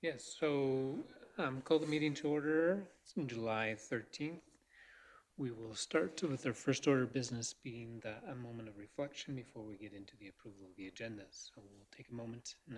Yes, so call the meeting to order. It's on July 13th. We will start with our first order of business being a moment of reflection before we get into the approval of the agenda. So we'll take a moment now.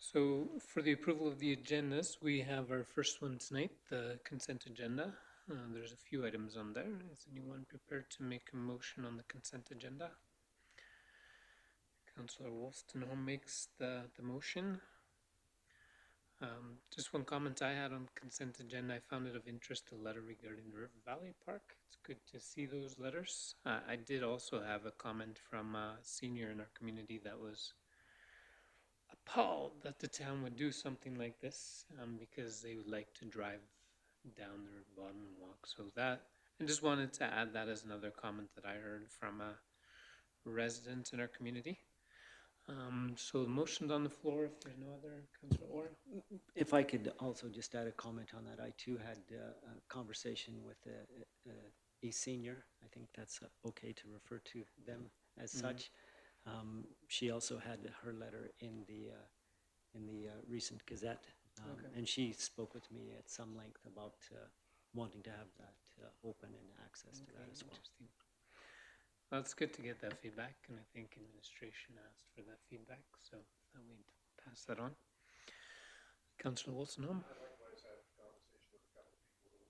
So for the approval of the agendas, we have our first one tonight, the consent agenda. There's a few items on there. Is anyone prepared to make a motion on the consent agenda? Councillor Wolstenholme makes the motion. Just one comment I had on the consent agenda. I found it of interest, a letter regarding the River Valley Park. It's good to see those letters. I did also have a comment from a senior in our community that was appalled that the town would do something like this because they would like to drive down the river bottom and walk. So that, I just wanted to add that as another comment that I heard from a resident in our community. So the motion's on the floor if there's no other. Councillor Orr? If I could also just add a comment on that, I too had a conversation with a senior. I think that's okay to refer to them as such. She also had her letter in the recent Gazette, Okay. and she spoke with me at some length about wanting to have that open and access to that as well. Interesting. Well, it's good to get that feedback, and I think administration asked for that feedback, so we'd pass that on. Councillor Wolstenholme? I likewise had a conversation with a couple of people.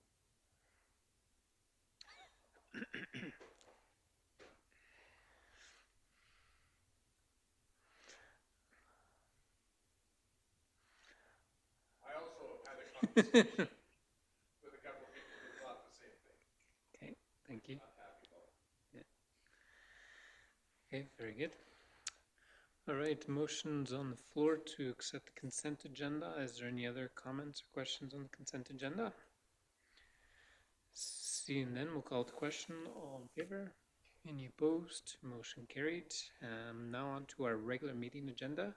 I also had a conversation with a couple of people who thought the same thing. Okay, thank you. I'm happy about it. Yeah. Okay, very good. All right, motions on the floor to accept the consent agenda. Is there any other comments or questions on the consent agenda? Seeing none, we'll call the question. All in favor? Any opposed? Motion carried. Now on to our regular meeting agenda.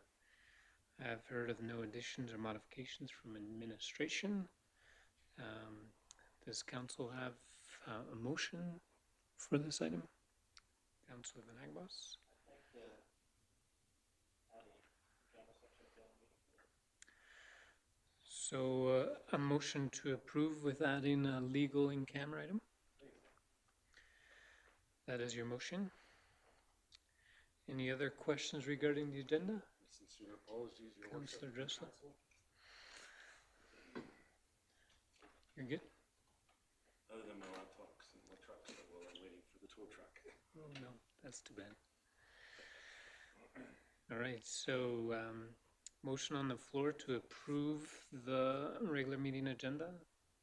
I've heard of no additions or modifications from administration. Does council have a motion for this item? Councilor Van Agbos? So a motion to approve with adding a legal in-camera item? That is your motion. Any other questions regarding the agenda? Sincere apologies, Your Worship. Councillor Dressler? You're good? Other than my laptops and my trucks that while I'm waiting for the tow truck. Oh, no, that's too bad. All right, so motion on the floor to approve the regular meeting agenda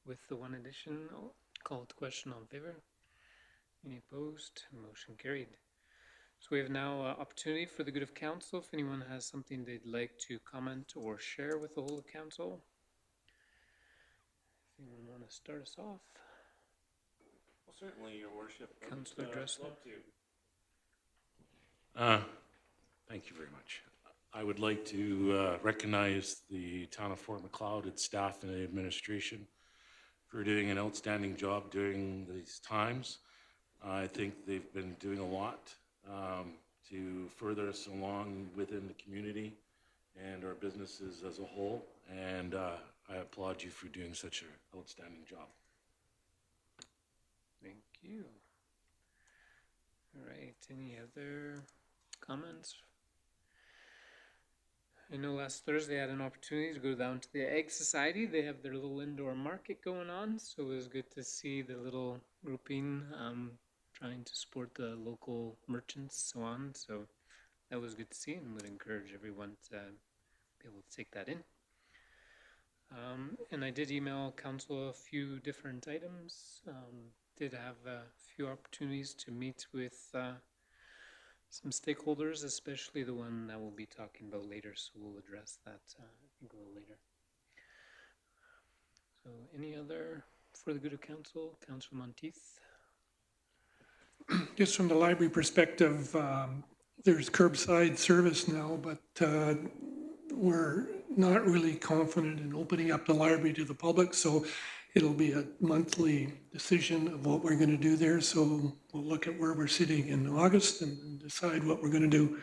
with the one addition. I'll call it the question. All in favor? Any opposed? Motion carried. So we have now opportunity for the good of council. If anyone has something they'd like to comment or share with the whole of council. If anyone want to start us off? Well, certainly, Your Worship. Councillor Dressler. Thank you very much. I would like to recognize the town of Fort Macleod, its staff and administration for doing an outstanding job during these times. I think they've been doing a lot to further us along within the community and our businesses as a whole, and I applaud you for doing such an outstanding job. Thank you. All right, any other comments? I know last Thursday I had an opportunity to go down to the Egg Society. They have their little indoor market going on, so it was good to see the little grouping trying to support the local merchants, so on. So that was good to see, and would encourage everyone to be able to take that in. And I did email council a few different items. Did have a few opportunities to meet with some stakeholders, especially the one that we'll be talking about later. So we'll address that, I think, a little later. So any other for the good of council? Councilor Monteith? Just from the library perspective, there's curbside service now, but we're not really confident in opening up the library to the public, so it'll be a monthly decision of what we're going to do there. So we'll look at where we're sitting in August and decide what we're going to do.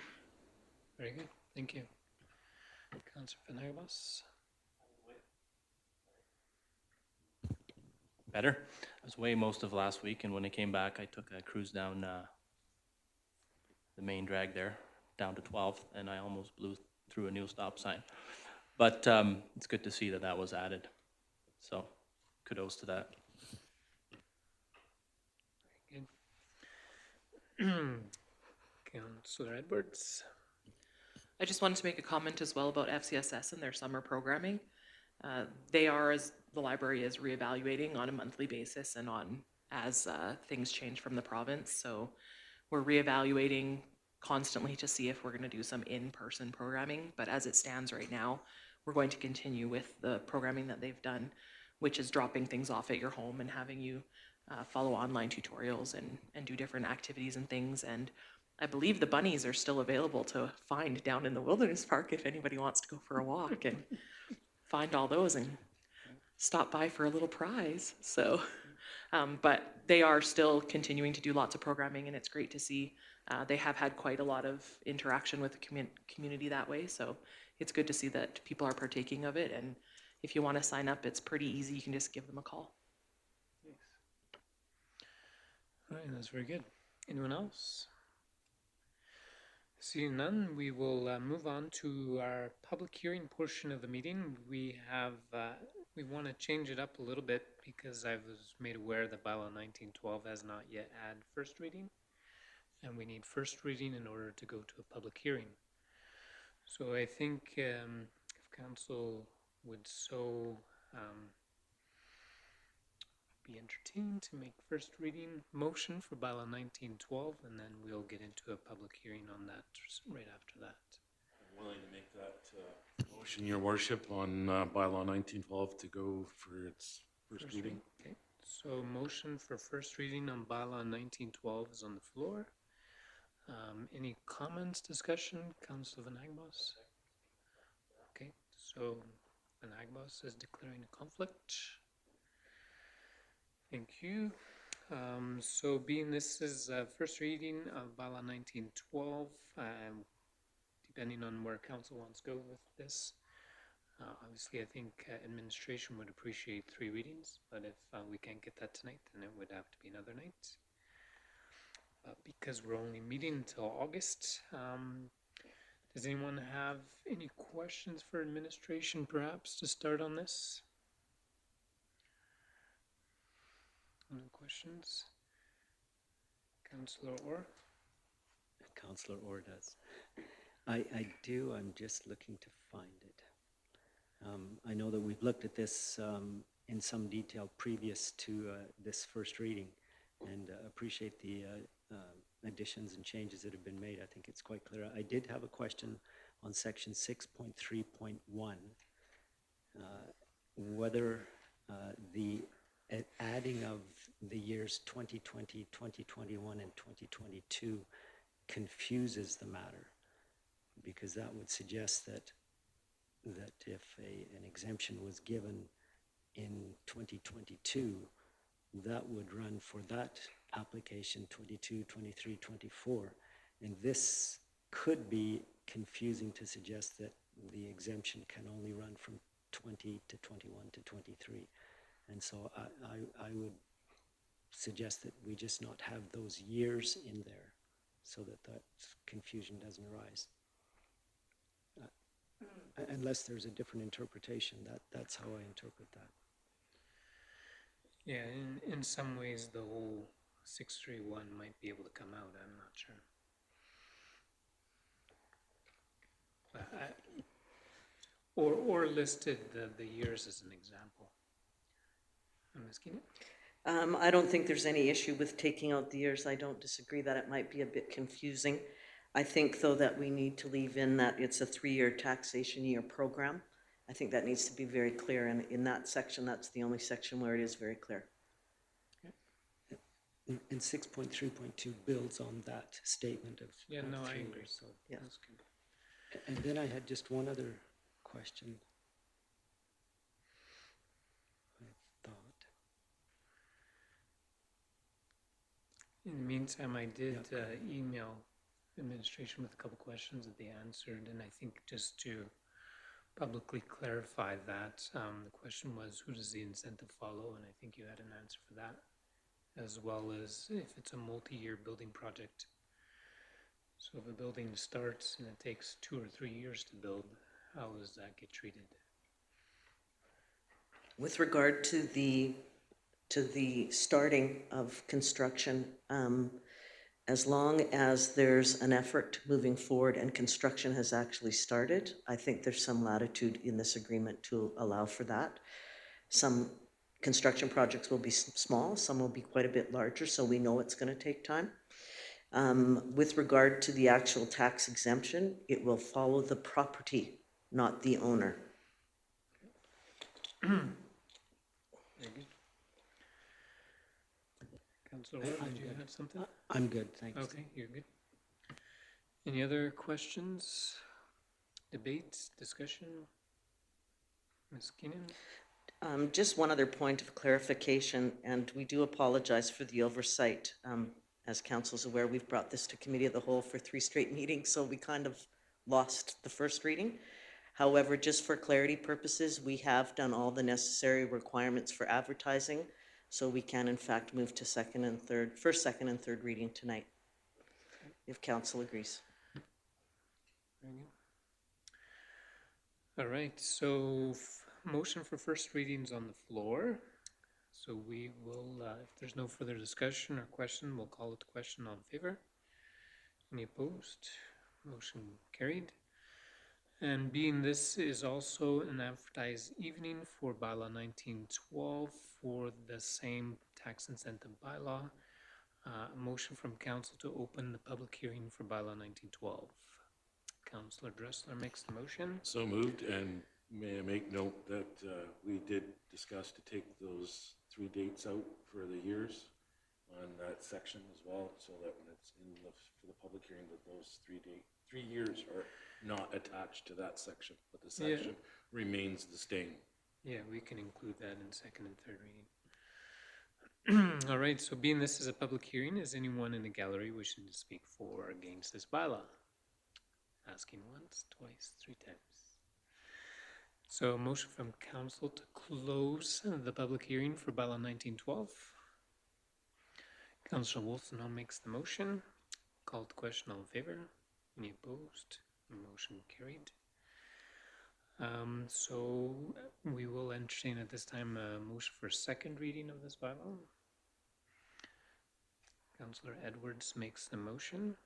Very good, thank you. Councilor Van Hagerbos? Better. I was away most of last week, and when I came back, I took a cruise down the main drag there, down to 12th, and I almost blew through a new stop sign. But it's good to see that that was added. So kudos to that. Very good. Councilor Edwards? I just wanted to make a comment as well about FCSS and their summer programming. They are, as the library is, reevaluating on a monthly basis and as things change from the province. So we're reevaluating constantly to see if we're going to do some in-person programming. But as it stands right now, we're going to continue with the programming that they've done, which is dropping things off at your home and having you follow online tutorials and do different activities and things. And I believe the bunnies are still available to find down in the Wilderness Park if anybody wants to go for a walk and find all those and stop by for a little prize. So, but they are still continuing to do lots of programming, and it's great to see. They have had quite a lot of interaction with the community that way. So it's good to see that people are partaking of it. And if you want to sign up, it's pretty easy. You can just give them a call. All right, that's very good. Anyone else? Seeing none, we will move on to our public hearing portion of the meeting. We want to change it up a little bit because I was made aware that bylaw 1912 has not yet had first reading, and we need first reading in order to go to a public hearing. So I think if council would so be entertained to make first reading motion for bylaw 1912, and then we'll get into a public hearing on that right after that. I'm willing to make that motion, Your Worship, on bylaw 1912 to go for its first reading. Okay, so motion for first reading on bylaw 1912 is on the floor. Any comments, discussion? Councilor Van Hagerbos? Okay, so Van Hagerbos is declaring a conflict. Thank you. So being this is first reading of bylaw 1912, depending on where council wants to go with this, obviously I think administration would appreciate 3 readings, but if we can't get that tonight, then it would have to be another night. Because we're only meeting until August, does anyone have any questions for administration perhaps to start on this? No questions? Councillor Orr? Councillor Orr does. I do, I'm just looking to find it. I know that we've looked at this in some detail previous to this first reading, and appreciate the additions and changes that have been made. I think it's quite clear. I did have a question on section 6.3.1, whether the adding of the years 2020, 2021, and 2022 confuses the matter, because that would suggest that if an exemption was given in 2022, that would run for that application 22, 23, 24. And this could be confusing to suggest that the exemption can only run from 20 to 21 to 23. And so I would suggest that we just not have those years in there so that that confusion doesn't arise. Unless there's a different interpretation, that's how I interpret that. Yeah, in some ways the whole 631 might be able to come out, I'm not sure. Or listed the years as an example. Ms. Keenan? I don't think there's any issue with taking out the years. I don't disagree that it might be a bit confusing. I think, though, that we need to leave in that it's a 3-year taxation year program. I think that needs to be very clear, and in that section, that's the only section where it is very clear. And 6.3.2 builds on that statement of. Yeah, of no, I 3 agree. years, so. Yeah. That's good. And then I had just one other question. I thought. In the meantime, I did email administration with a couple questions that they answered, and I think just to publicly clarify that, the question was, who does the incentive follow? And I think you had an answer for that, as well as if it's a multi-year building project. So if a building starts and it takes 2 or 3 years to build, how does that get treated? With regard to the starting of construction, as long as there's an effort moving forward and construction has actually started, I think there's some latitude in this agreement to allow for that. Some construction projects will be small, some will be quite a bit larger, so we know it's going to take time. With regard to the actual tax exemption, it will follow the property, not the owner. Very good. Councilor Ward, I'm did you good. have something? I'm good, thanks. Okay, you're good. Any other questions, debates, discussion? Ms. Keenan? Just one other point of clarification, and we do apologize for the oversight. As council's aware, we've brought this to committee of the whole for 3 straight meetings, so we kind of lost the first reading. However, just for clarity purposes, we have done all the necessary requirements for advertising, so we can in fact move to first, second, and third reading tonight, if council agrees. Very good. All right, so motion for first readings on the floor. So we will, if there's no further discussion or question, we'll call it the question. All in favor? Any opposed? Motion carried. And being this is also an advertised evening for bylaw 1912 for the same tax incentive bylaw, a motion from council to open the public hearing for bylaw 1912. Councilor Dressler makes the motion. So moved, and may I make note that we did discuss to take those 3 dates out for the years on that section as well, so that when it's for the public hearing, that those 3 years are not attached to that section, but the section remains the same. Yeah, we can include that in second and third reading. All right, so being this is a public hearing, is anyone in the gallery wishing to speak for or against this bylaw? Asking once, twice, 3 times. So a motion from council to close the public hearing for bylaw 1912. Councilor Wolfson makes the motion. Called the question, all in favor? Any opposed? Motion carried. So we will entertain at this time a motion for second reading of this bylaw. Councilor Edwards makes the motion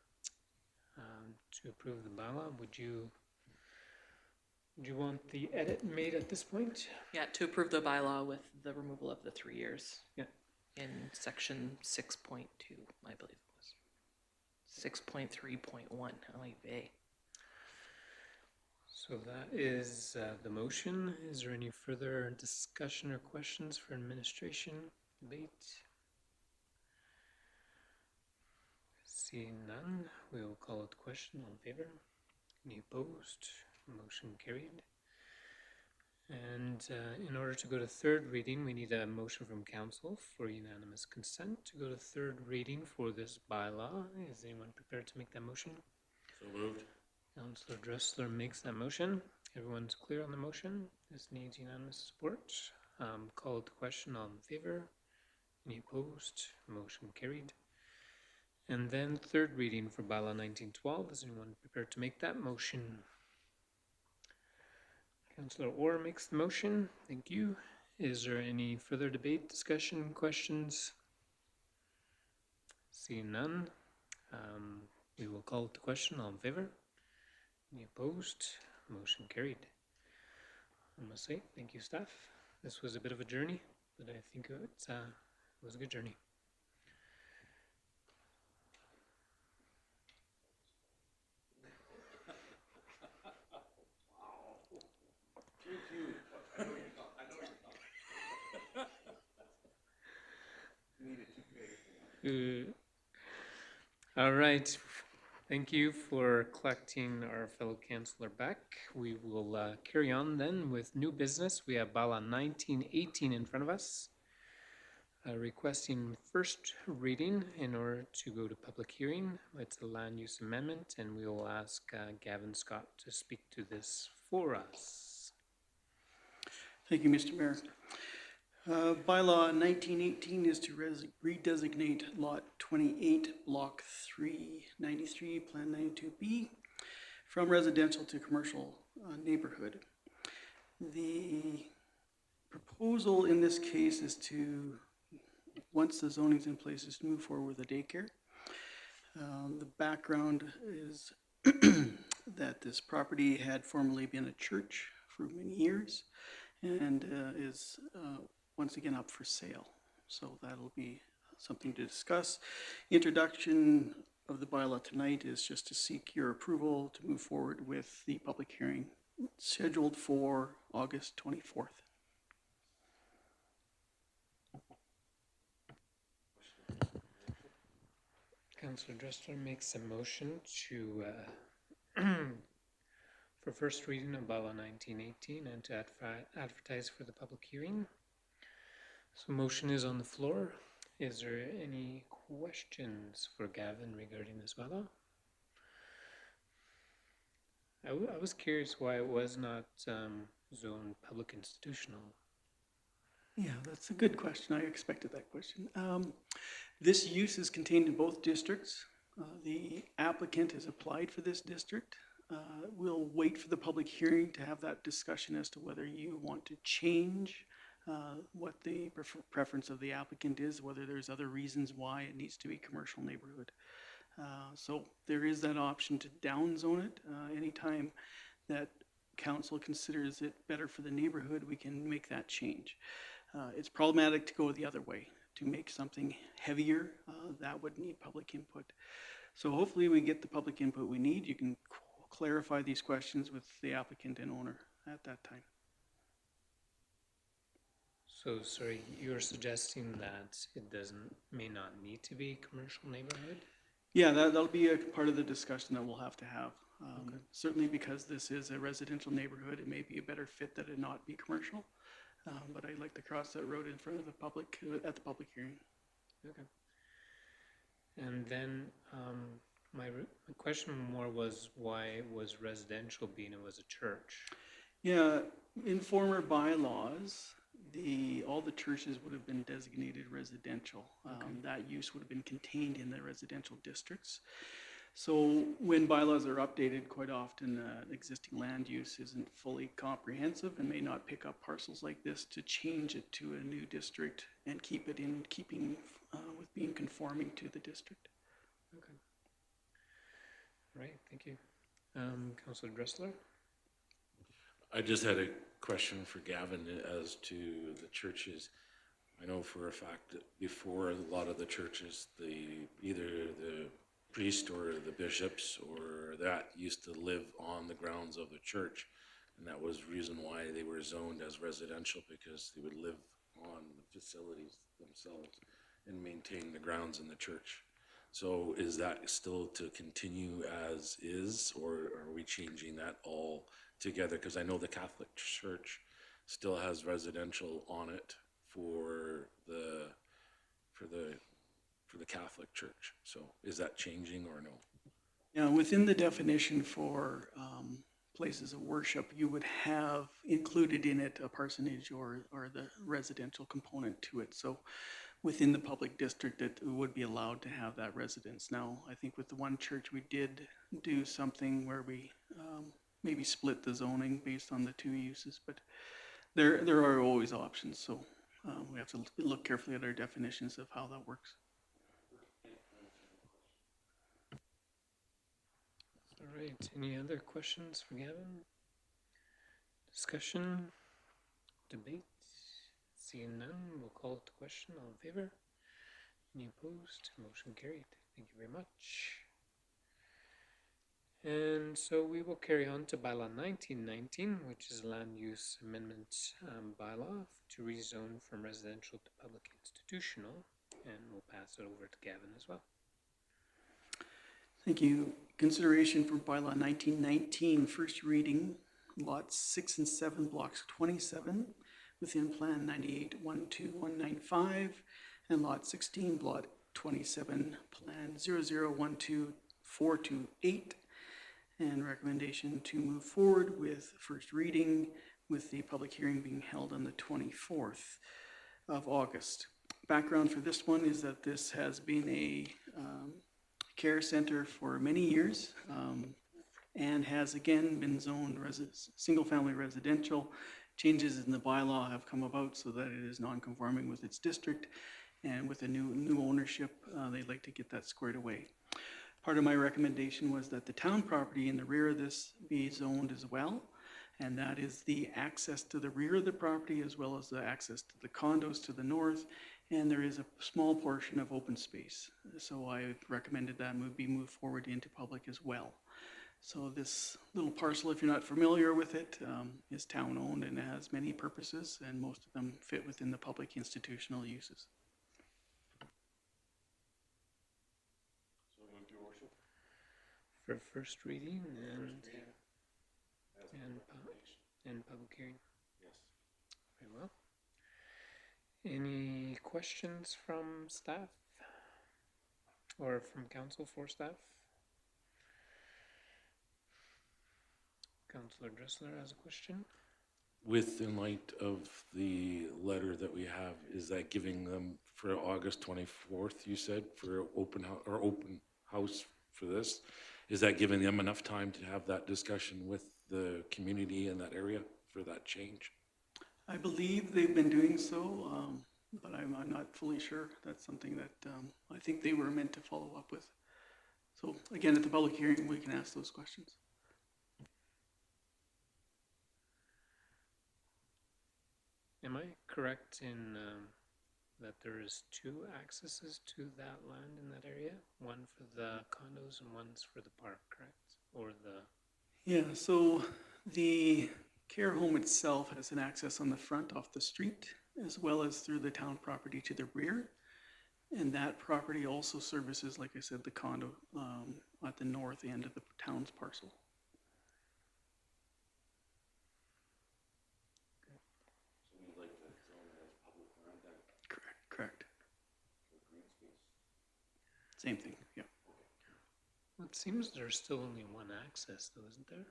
to approve the bylaw. Would you want the edit made at this point? Yeah, to approve the bylaw with the removal of the 3 years. Yeah. In section 6.2, I believe it was. 6.3.1, oy vey. So that is the motion. Is there any further discussion or questions for administration, debate? Seeing none, we will call it the question. All in favor? Any opposed? Motion carried. And in order to go to third reading, we need a motion from council for unanimous consent to go to third reading for this bylaw. Is anyone prepared to make that motion? So moved. Councilor Dressler makes that motion. Everyone's clear on the motion. This needs unanimous support. Call it the question. All in favor? Any opposed? Motion carried. And then third reading for bylaw 1912. Is anyone prepared to make that motion? Councilor Orr makes the motion. Thank you. Is there any further debate, discussion, questions? Seeing none, we will call it the question. All in favor? Any opposed? Motion carried. I must say, thank you, staff. This was a bit of a journey, but I think it was a good journey. All right. Thank you for collecting our fellow councillor back. We will carry on then with new business. We have bylaw 1918 in front of us. Requesting first reading in order to go to public hearing. It's a land use amendment, and we will ask Gavin Scott to speak to this for us. Thank you, Mr. Mayor. Bylaw 1918 is to redesignate Lot 28, Block 393, Plan 92B, from residential to commercial neighborhood. The proposal in this case is to, once the zoning's in place, is to move forward with a daycare. The background is that this property had formerly been a church for many years and is once again up for sale. So that'll be something to discuss. Introduction of the bylaw tonight is just to seek your approval to move forward with the public hearing scheduled for August 24th. Councillor Dressler makes a motion to for first reading of bylaw 1918 and to advertise for the public hearing. So motion is on the floor. Is there any questions for Gavin regarding this bylaw? I was curious why it was not zoned public institutional. Yeah, that's a good question. I expected that question. This use is contained in both districts. The applicant has applied for this district. We'll wait for the public hearing to have that discussion as to whether you want to change what the preference of the applicant is, whether there's other reasons why it needs to be commercial neighborhood. So there is that option to downzone it. Anytime that council considers it better for the neighborhood, we can make that change. It's problematic to go the other way, to make something heavier. That would need public input. So hopefully we get the public input we need. You can clarify these questions with the applicant and owner at that time. So, sorry, you're suggesting that it may not need to be commercial neighborhood? Yeah, that'll be a part of the discussion that we'll have to have. Certainly because this is a residential neighborhood, it may be a better fit that it not be commercial. But I'd like to cross that road in front of the public at the public hearing. Okay. And then my question more was why it was residential being it was a church? Yeah, in former bylaws, all the churches would have been designated residential. That use would have been contained in the residential districts. So when bylaws are updated, quite often existing land use isn't fully comprehensive and may not pick up parcels like this to change it to a new district and keep it in keeping with being conforming to the district. Okay. Right, thank you. Councillor Dressler? I just had a question for Gavin as to the churches. I know for a fact that before a lot of the churches, either the priest or the bishops or that used to live on the grounds of the church, and that was the reason why they were zoned as residential, because they would live on the facilities themselves and maintain the grounds in the church. So is that still to continue as is, or are we changing that all together? Because I know the Catholic Church still has residential on it for the Catholic Church. So is that changing or no? Yeah, within the definition for places of worship, you would have included in it a parsonage or the residential component to it. So within the public district, it would be allowed to have that residence. Now, I think with the one church, we did do something where we maybe split the zoning based on the two uses, but there are always options. So we have to look carefully at our definitions of how that works. All right, any other questions for Gavin? Discussion, debate? Seeing none, we'll call it the question. All in favor? Any opposed? Motion carried. Thank you very much. And so we will carry on to bylaw 1919, which is land use amendment bylaw to rezone from residential to public institutional. And we'll pass it over to Gavin as well. Thank you. Consideration for bylaw 1919, first reading, lots 6 and 7, blocks 27, within plan 98-12195, and lot 16, block 27, plan 0012-428, and recommendation to move forward with first reading, with the public hearing being held on the 24th of August. Background for this one is that this has been a care center for many years, and has again been zoned single-family residential. Changes in the bylaw have come about so that it is non-conforming with its district, and with a new ownership, they'd like to get that squared away. Part of my recommendation was that the town property in the rear of this be zoned as well, and that is the access to the rear of the property as well as the access to the condos to the north, and there is a small portion of open space. So I recommended that be moved forward into public as well. So this little parcel, if you're not familiar with it, is town-owned and has many purposes, and most of them fit within the public institutional uses. For first reading and public hearing. Yes. Very well. Any questions from staff or from council for staff? Councillor Dressler has a question. In light of the letter that we have, is that giving them for August 24th, you said, for open house for this? Is that giving them enough time to have that discussion with the community in that area for that change? I believe they've been doing so, but I'm not fully sure. That's something that I think they were meant to follow up with. So again, at the public hearing, we can ask those questions. Am I correct in that there is 2 accesses to that land in that area? One for the condos and one's for the park, correct? Or the... Yeah, so the care home itself has an access on the front off the street, as well as through the town property to the rear. And that property also services, like I said, the condo at the north end of the town's parcel. So we'd like to zone it as public land then? Correct. Green space? Same thing, yeah. Well, it seems there's still only one access though, isn't there?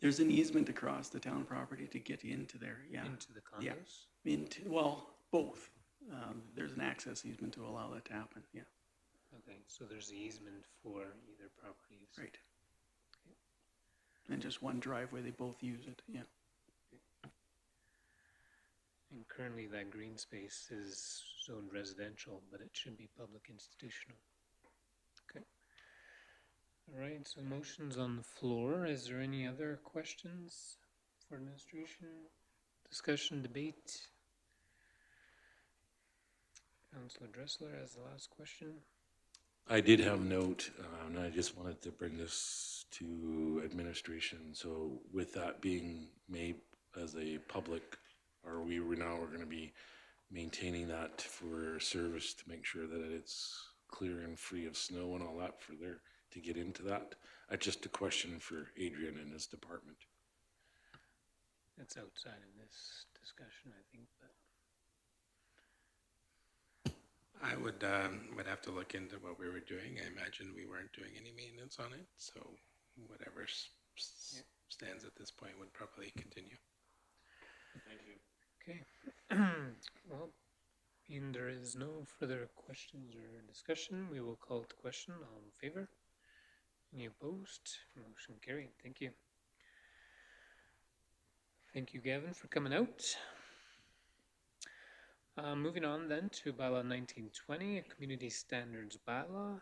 There's an easement across the town property to get into there, yeah. Into the condos? Yeah. Well, both. There's an access easement to allow that to happen, yeah. Okay, so there's the easement for either properties. Right. And just one driveway, they both use it, yeah. And currently that green space is zoned residential, but it should be public institutional. Okay. All right, so motion's on the floor. Is there any other questions for administration? Discussion, debate? Councillor Dressler has the last question. I did have a note, and I just wanted to bring this to administration. So with that being made as a public, we're going to be maintaining that for service to make sure that it's clear and free of snow and all that for there to get into that. Just a question for Adrian and his department. That's outside of this discussion, I think, but I would have to look into what we were doing. I imagine we weren't doing any maintenance on it, so whatever stands at this point would probably continue. Thank you. okay. Well, being there is no further questions or discussion, we will call it the question. All in favor? Any opposed? Motion carried. Thank you. Thank you, Gavin, for coming out. Moving on then to bylaw 1920, a community standards bylaw,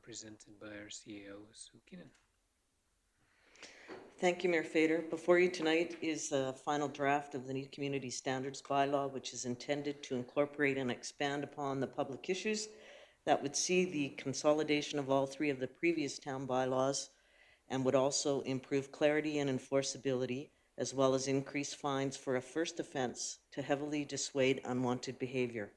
presented by our CEO, Sue Keenan. Thank you, Mayor Fader. Before you tonight is a final draft of the new community standards bylaw, which is intended to incorporate and expand upon the public issues that would see the consolidation of all three of the previous town bylaws and would also improve clarity and enforceability, as well as increase fines for a first offense to heavily dissuade unwanted behavior.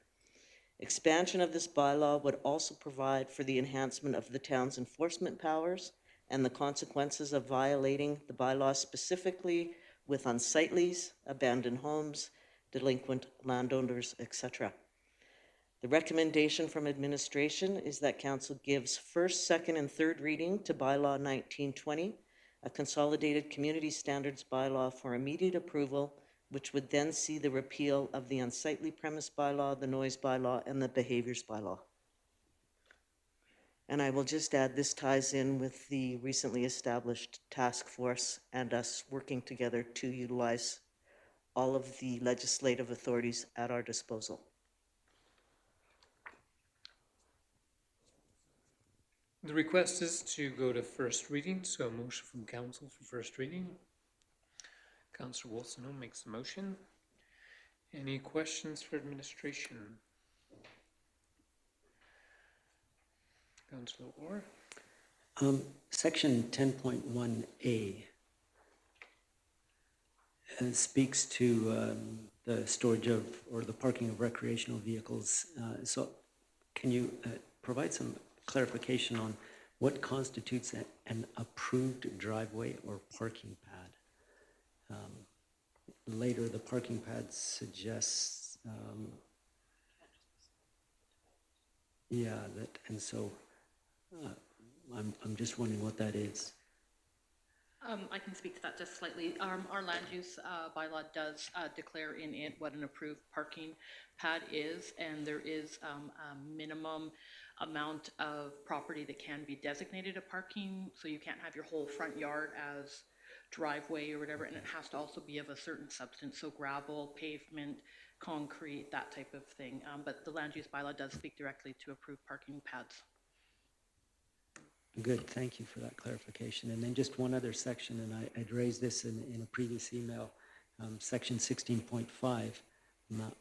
Expansion of this bylaw would also provide for the enhancement of the town's enforcement powers and the consequences of violating the bylaw, specifically with unsightlies, abandoned homes, delinquent landowners, etc. The recommendation from administration is that council gives first, second, and third reading to bylaw 1920, a consolidated community standards bylaw for immediate approval, which would then see the repeal of the unsightly premise bylaw, the noise bylaw, and the behaviors bylaw. And I will just add, this ties in with the recently established task force and us working together to utilize all of the legislative authorities at our disposal. The request is to go to first reading, so a motion from council for first reading. Councillor Wilson makes the motion. Any questions for administration? Councillor Orr? Section 10.1A speaks to the storage of or the parking of recreational vehicles. So can you provide some clarification on what constitutes an approved driveway or parking pad? Later, the parking pad suggests, that, and so I'm just wondering what that is. I can speak to that just slightly. Our land use bylaw does declare in it what an approved parking pad is, and there is a minimum amount of property that can be designated a parking, so you can't have your whole front yard as driveway or whatever, and it has to also be of a certain substance, so gravel, pavement, concrete, that type of thing. But the land use bylaw does speak directly to approved parking pads. Good, thank you for that clarification. And then just one other section, and I'd raised this in a previous email, section 16.5.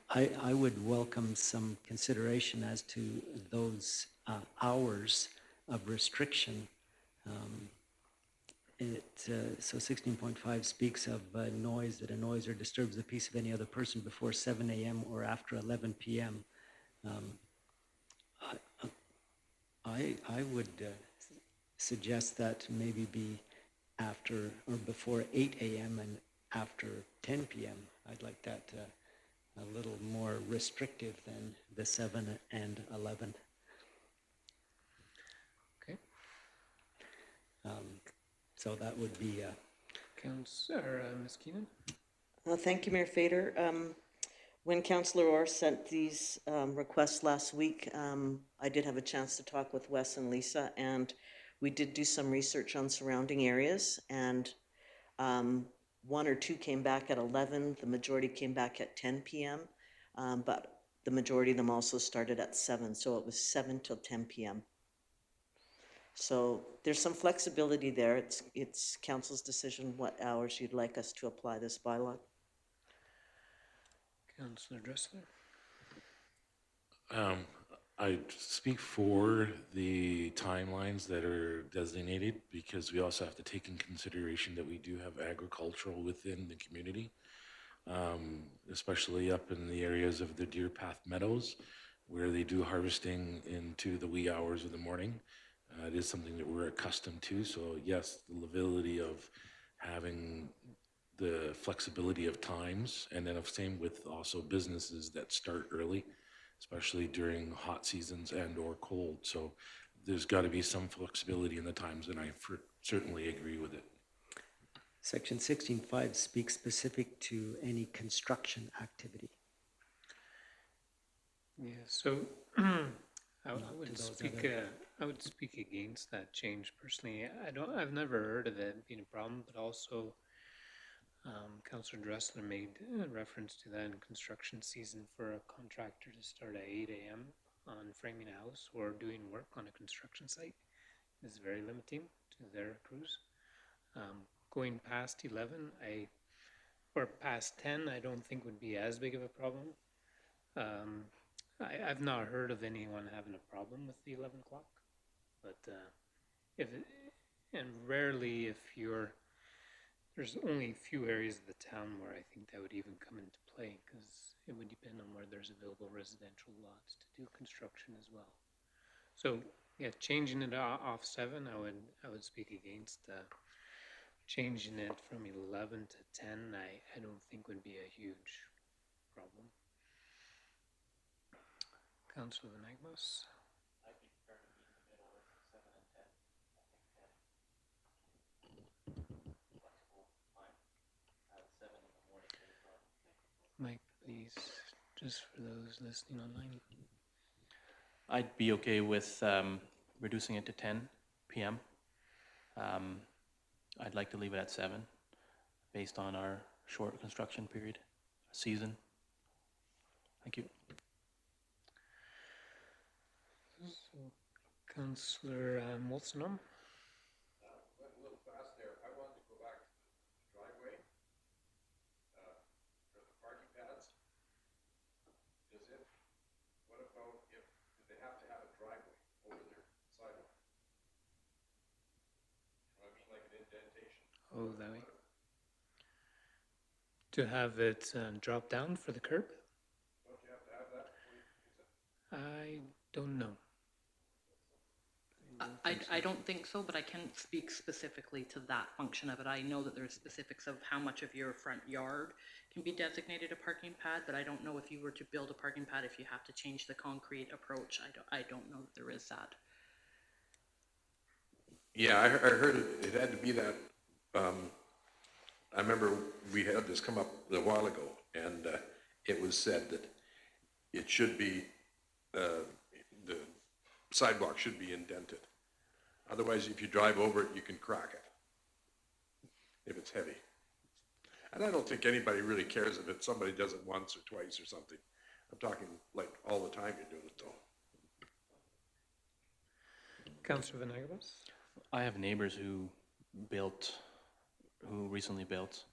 I would welcome some consideration as to those hours of restriction. So 16.5 speaks of noise, that a noise or disturbs the peace of any other person before 7 a.m. or after 11 p.m. I would suggest that maybe be after or before 8 a.m. and after 10 p.m. I'd like that a little more restrictive than the 7 and 11. Okay. So that would be... Councillor Ms. Keenan? Well, thank you, Mayor Fader. When Councillor Orr sent these requests last week, I did have a chance to talk with Wes and Lisa, and we did do some research on surrounding areas, and one or two came back at 11, the majority came back at 10 p.m., but the majority of them also started at 7, so it was 7 till 10 p.m. So there's some flexibility there. It's council's decision what hours you'd like us to apply this bylaw. Councillor Dressler? I speak for the timelines that are designated, because we also have to take in consideration that we do have agricultural within the community, especially up in the areas of the Deer Path Meadows, where they do harvesting into the wee hours of the morning. It is something that we're accustomed to. So yes, the ability of having the flexibility of times, and then same with also businesses that start early, especially during hot seasons and or cold. So there's got to be some flexibility in the times, and I certainly agree with it. Section 16.5 speaks specific to any construction activity. Yeah, so I would speak against that change personally. I've never heard of it being a problem, but also Councillor Dressler made reference to that in construction season for a contractor to start at 8 a.m. on framing a house or doing work on a construction site is very limiting to their crews. going past 11, or past 10, I don't think would be as big of a problem. I've not heard of anyone having a problem with the 11 o'clock, but and rarely there's only a few areas of the town where I think that would even come into play, because it would depend on where there's available residential lots to do construction as well. So yeah, changing it off 7, I would speak against. Changing it from 11 to 10, I don't think would be a huge problem. Councillor Venagos? Mike, please, just for those listening online. I'd be okay with reducing it to 10 p.m. I'd like to leave it at 7, based on our short construction period, season. Thank you. So, Councillor Moltzenham? Went a little fast there. I wanted to go back to the driveway, for the parking pads. What about do they have to have a driveway over their sidewalk? You know what I mean, like an indentation? Oh, that way. To have it drop down for the curb? Don't you have to have that before you use it? I don't know. I don't think so, but I can't speak specifically to that function of it. I know that there's specifics of how much of your front yard can be designated a parking pad, but I don't know if you were to build a parking pad, if you have to change the concrete approach. I don't know that there is that. Yeah, I heard it had to be that, I remember we had this come up a while ago, and it was said that it should be, the sidewalk should be indented. Otherwise, if you drive over it, you can crack it, if it's heavy. And I don't think anybody really cares if somebody does it once or twice or something. I'm talking like all the time you're doing it though. Councillor Venagos? I have neighbors who recently built,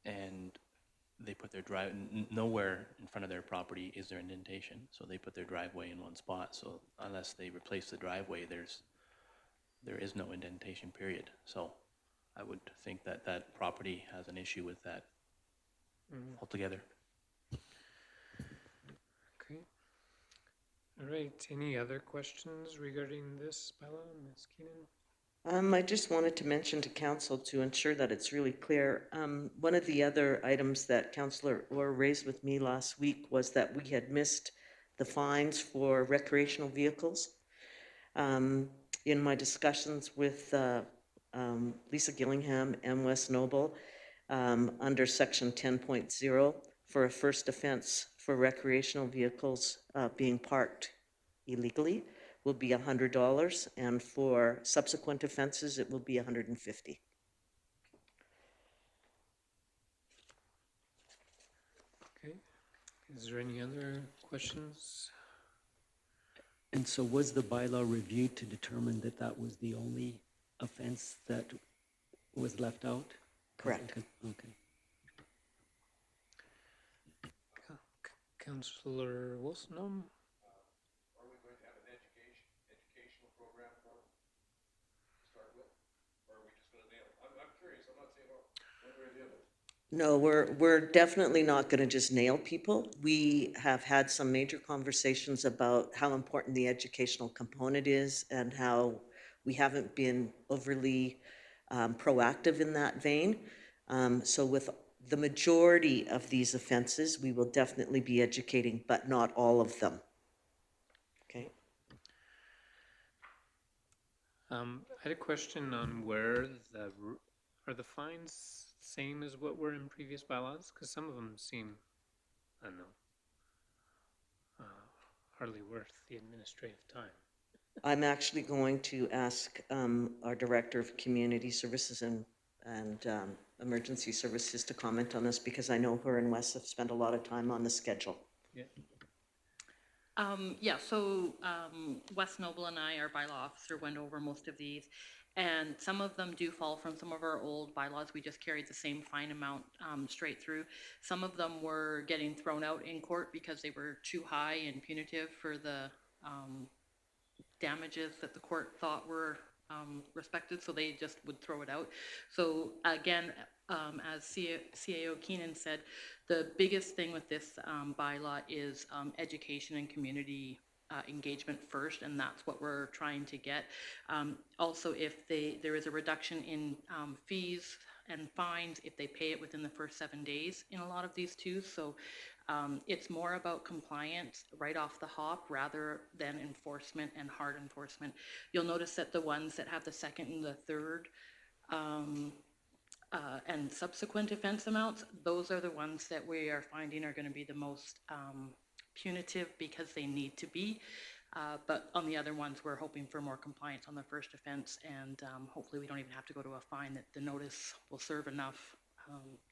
and they put their nowhere in front of their property is there indentation, so they put their driveway in one spot. So unless they replace the driveway, there is no indentation, period. So I would think that property has an issue with that altogether. Okay. All right, any other questions regarding this bylaw, Ms. Keenan? I just wanted to mention to council, to ensure that it's really clear, one of the other items that Councillor Orr raised with me last week was that we had missed the fines for recreational vehicles. In my discussions with Lisa Gillingham and Wes Noble, under section 10.0, for a first offense for recreational vehicles being parked illegally, will be $100, and for subsequent offenses, it will be $150. Okay, is there any other questions? And so was the bylaw reviewed to determine that that was the only offense that was left out? Correct. Okay. Councillor Wilson? Are we going to have an educational program for them to start with? Or are we just gonna nail it? I'm curious, I'm not saying one way or the other. No, we're definitely not going to just nail people. We have had some major conversations about how important the educational component is and how we haven't been overly proactive in that vein. So with the majority of these offenses, we will definitely be educating, but not all of them. Okay. I had a question on where are the fines same as what were in previous bylaws? Because some of them seem, I don't know, hardly worth the administrative time. I'm actually going to ask our Director of Community Services and Emergency Services to comment on this, because I know her and Wes have spent a lot of time on the schedule. Yeah. Yeah, so Wes Noble and I, our bylaw officer, went over most of these. And some of them do fall from some of our old bylaws. We just carried the same fine amount straight through. Some of them were getting thrown out in court because they were too high and punitive for the damages that the court thought were respected, so they just would throw it out. So again, as CAO Keenan said, the biggest thing with this bylaw is education and community engagement first, and that's what we're trying to get. Also, if there is a reduction in fees and fines if they pay it within the first 7 days in a lot of these too. So it's more about compliance right off the hop rather than enforcement and hard enforcement. You'll notice that the ones that have the second and the third and subsequent offense amounts, those are the ones that we are finding are going to be the most punitive because they need to be. But on the other ones, we're hoping for more compliance on the first offense, and hopefully we don't even have to go to a fine, that the notice will serve enough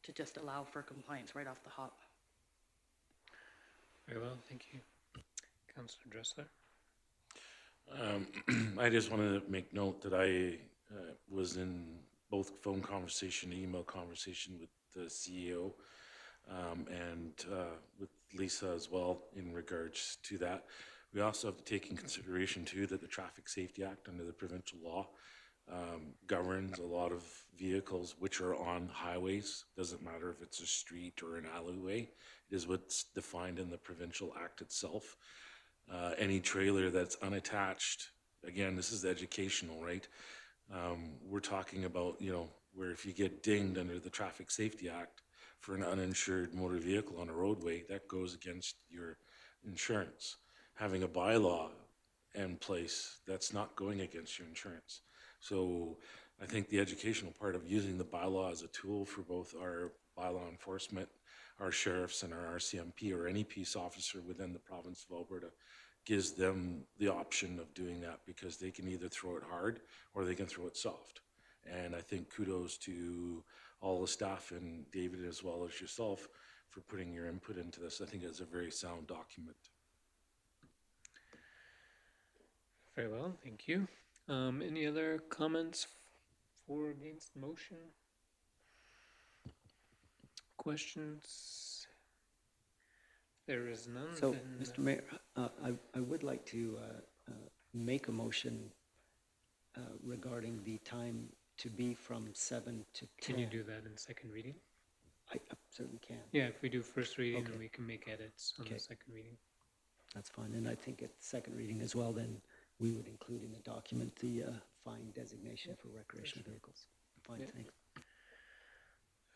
to just allow for compliance right off the hop. Very well, thank you. Councillor Dressler? I just wanted to make note that I was in both phone conversation, email conversation with the CEO and with Lisa as well in regards to that. We also have to take in consideration too that the Traffic Safety Act under the provincial law governs a lot of vehicles which are on highways. Doesn't matter if it's a street or an alleyway. It is what's defined in the provincial act itself. Any trailer that's unattached, again, this is educational, right? We're talking about, you know, where if you get dinged under the Traffic Safety Act for an uninsured motor vehicle on a roadway, that goes against your insurance. Having a bylaw in place, that's not going against your insurance. So I think the educational part of using the bylaw as a tool for both our bylaw enforcement, our sheriffs and our RCMP or any peace officer within the province of Alberta gives them the option of doing that, because they can either throw it hard or they can throw it soft. And I think kudos to all the staff and David as well as yourself for putting your input into this. I think it's a very sound document. Very well, thank you. Any other comments for or against the motion? Questions? There is none. So, then, Mr. Mayor, I would like to make a motion regarding the time to be from 7 to 10. can you do that in second reading? I certainly can. Yeah, if we do first reading, Okay. then we can make edits on Okay. the second reading. That's fine. And I think at second reading as well, then we would include in the document the fine designation for recreational vehicles. Fine, Yeah. thanks.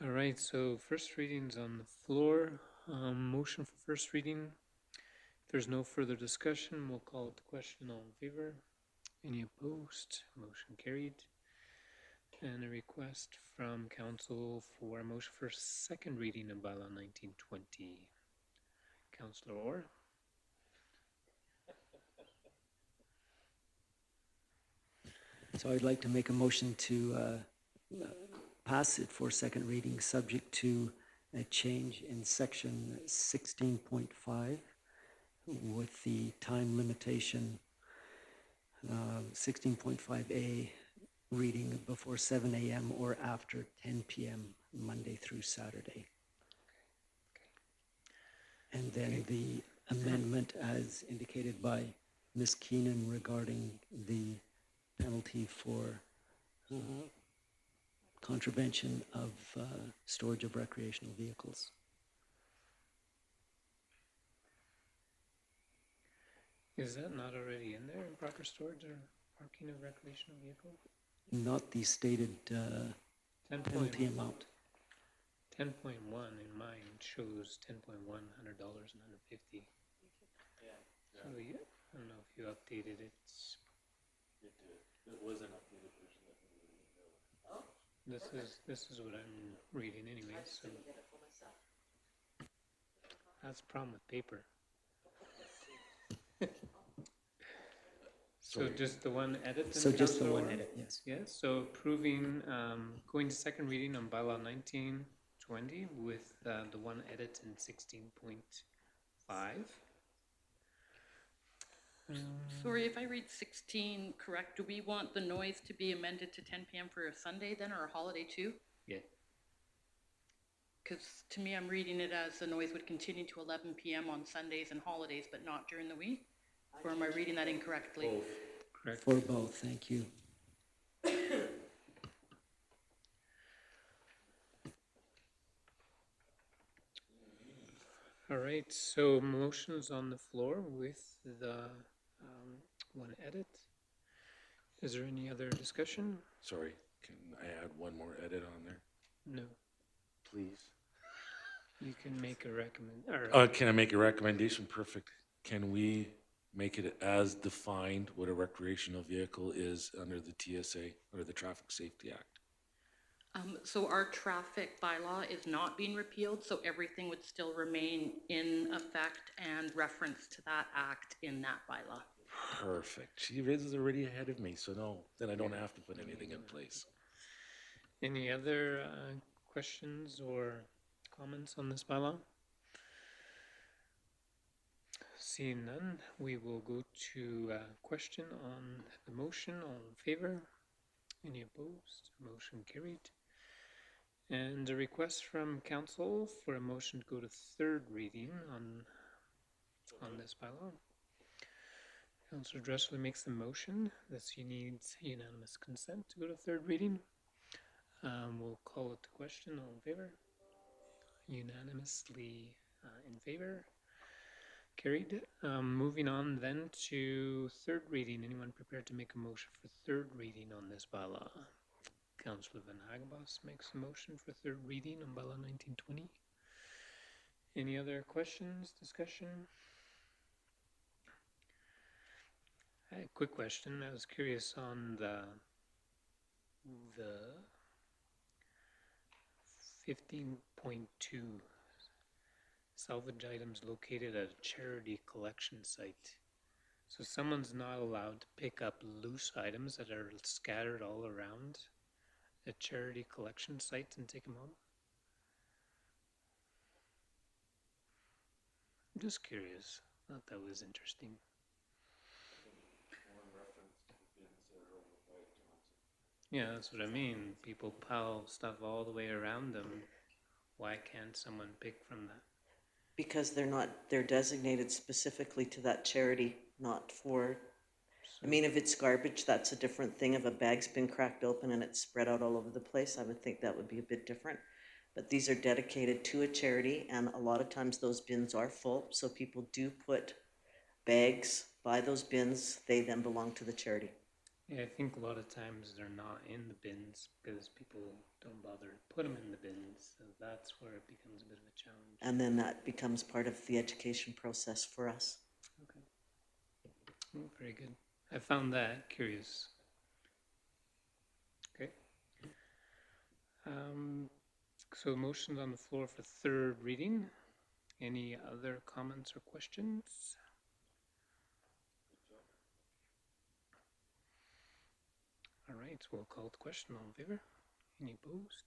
All right, so first reading's on the floor. Motion for first reading. If there's no further discussion, we'll call it the question. All in favor? Any opposed? Motion carried. And a request from council for a motion for second reading of bylaw 1920. Councillor Orr? So I'd like to make a motion to pass it for second reading, subject to a change in section 16.5 with the time limitation, 16.5A, reading before 7 a.m. or after 10 p.m. Monday through Saturday. And then the amendment as indicated by Ms. Keenan regarding the penalty for contravention of storage of recreational vehicles. Is that not already in there, improper storage or parking of recreational vehicle? Not the stated 10.1 penalty amount. 10.1 in mine shows $10.1, $100 and 150. So you, I don't know if you updated it. It was an updated version. This is what I'm reading anyway, so. That's the problem with paper. So Sorry. just the one edit? then, So just the Councillor one Warren? edit, yes. Yes, so approving, going to second reading on bylaw 1920 with the one edit in 16.5. Sorry, if I read 16 correct, do we want the noise to be amended to 10 PM for a Sunday then, or a holiday too? Yeah. Because to me, I'm reading it as the noise would continue to 11 PM on Sundays and holidays, but not during the week? Or am I reading that incorrectly? Correct. For both, thank you. All right, so motions on the floor with the one edit. Is there any other discussion? Sorry, can I add one more edit on there, No. please? You can make a recommend, or Can I make a recommendation? Perfect. Can we make it as defined what a recreational vehicle is under the TSA or the Traffic Safety Act? So our traffic bylaw is not being repealed, so everything would still remain in effect and reference to that act in that bylaw. Perfect. She is already ahead of me, so no, then I don't have to put anything in place. any other questions or comments on this bylaw? Seeing none, we will go to question on the motion. All in favor? Any opposed? Motion carried. And a request from council for a motion to go to third reading on this bylaw. Councillor Dressler makes the motion. This needs unanimous consent to go to third reading. We'll call it to question. All in favor? Unanimously in favor. Carried. Moving on then to third reading. Anyone prepared to make a motion for third reading on this bylaw? Councillor Van Hagenbos makes a motion for third reading on bylaw 1920. Any other questions, discussion? I had a quick question. I was curious on the 15.2 salvage items located at a charity collection site. So someone's not allowed to pick up loose items that are scattered all around a charity collection site and take them home? I'm just curious. Thought that was interesting. Yeah, that's what I mean. People pile stuff all the way around them. Why can't someone pick from that? Because they're designated specifically to that charity, not for, I mean, if it's garbage, that's a different thing. If a bag's been cracked open and it's spread out all over the place, I would think that would be a bit different. But these are dedicated to a charity, and a lot of times those bins are full, so people do put bags by those bins. They then belong to the charity. Yeah, I think a lot of times they're not in the bins because people don't bother to put them in the bins. So that's where it becomes a bit of a challenge. And then that becomes part of the education process for us. Okay. Oh, very good. I found that curious. Okay. So motions on the floor for third reading. Any other comments or questions? All right, so we'll call the question. All in favor? Any opposed?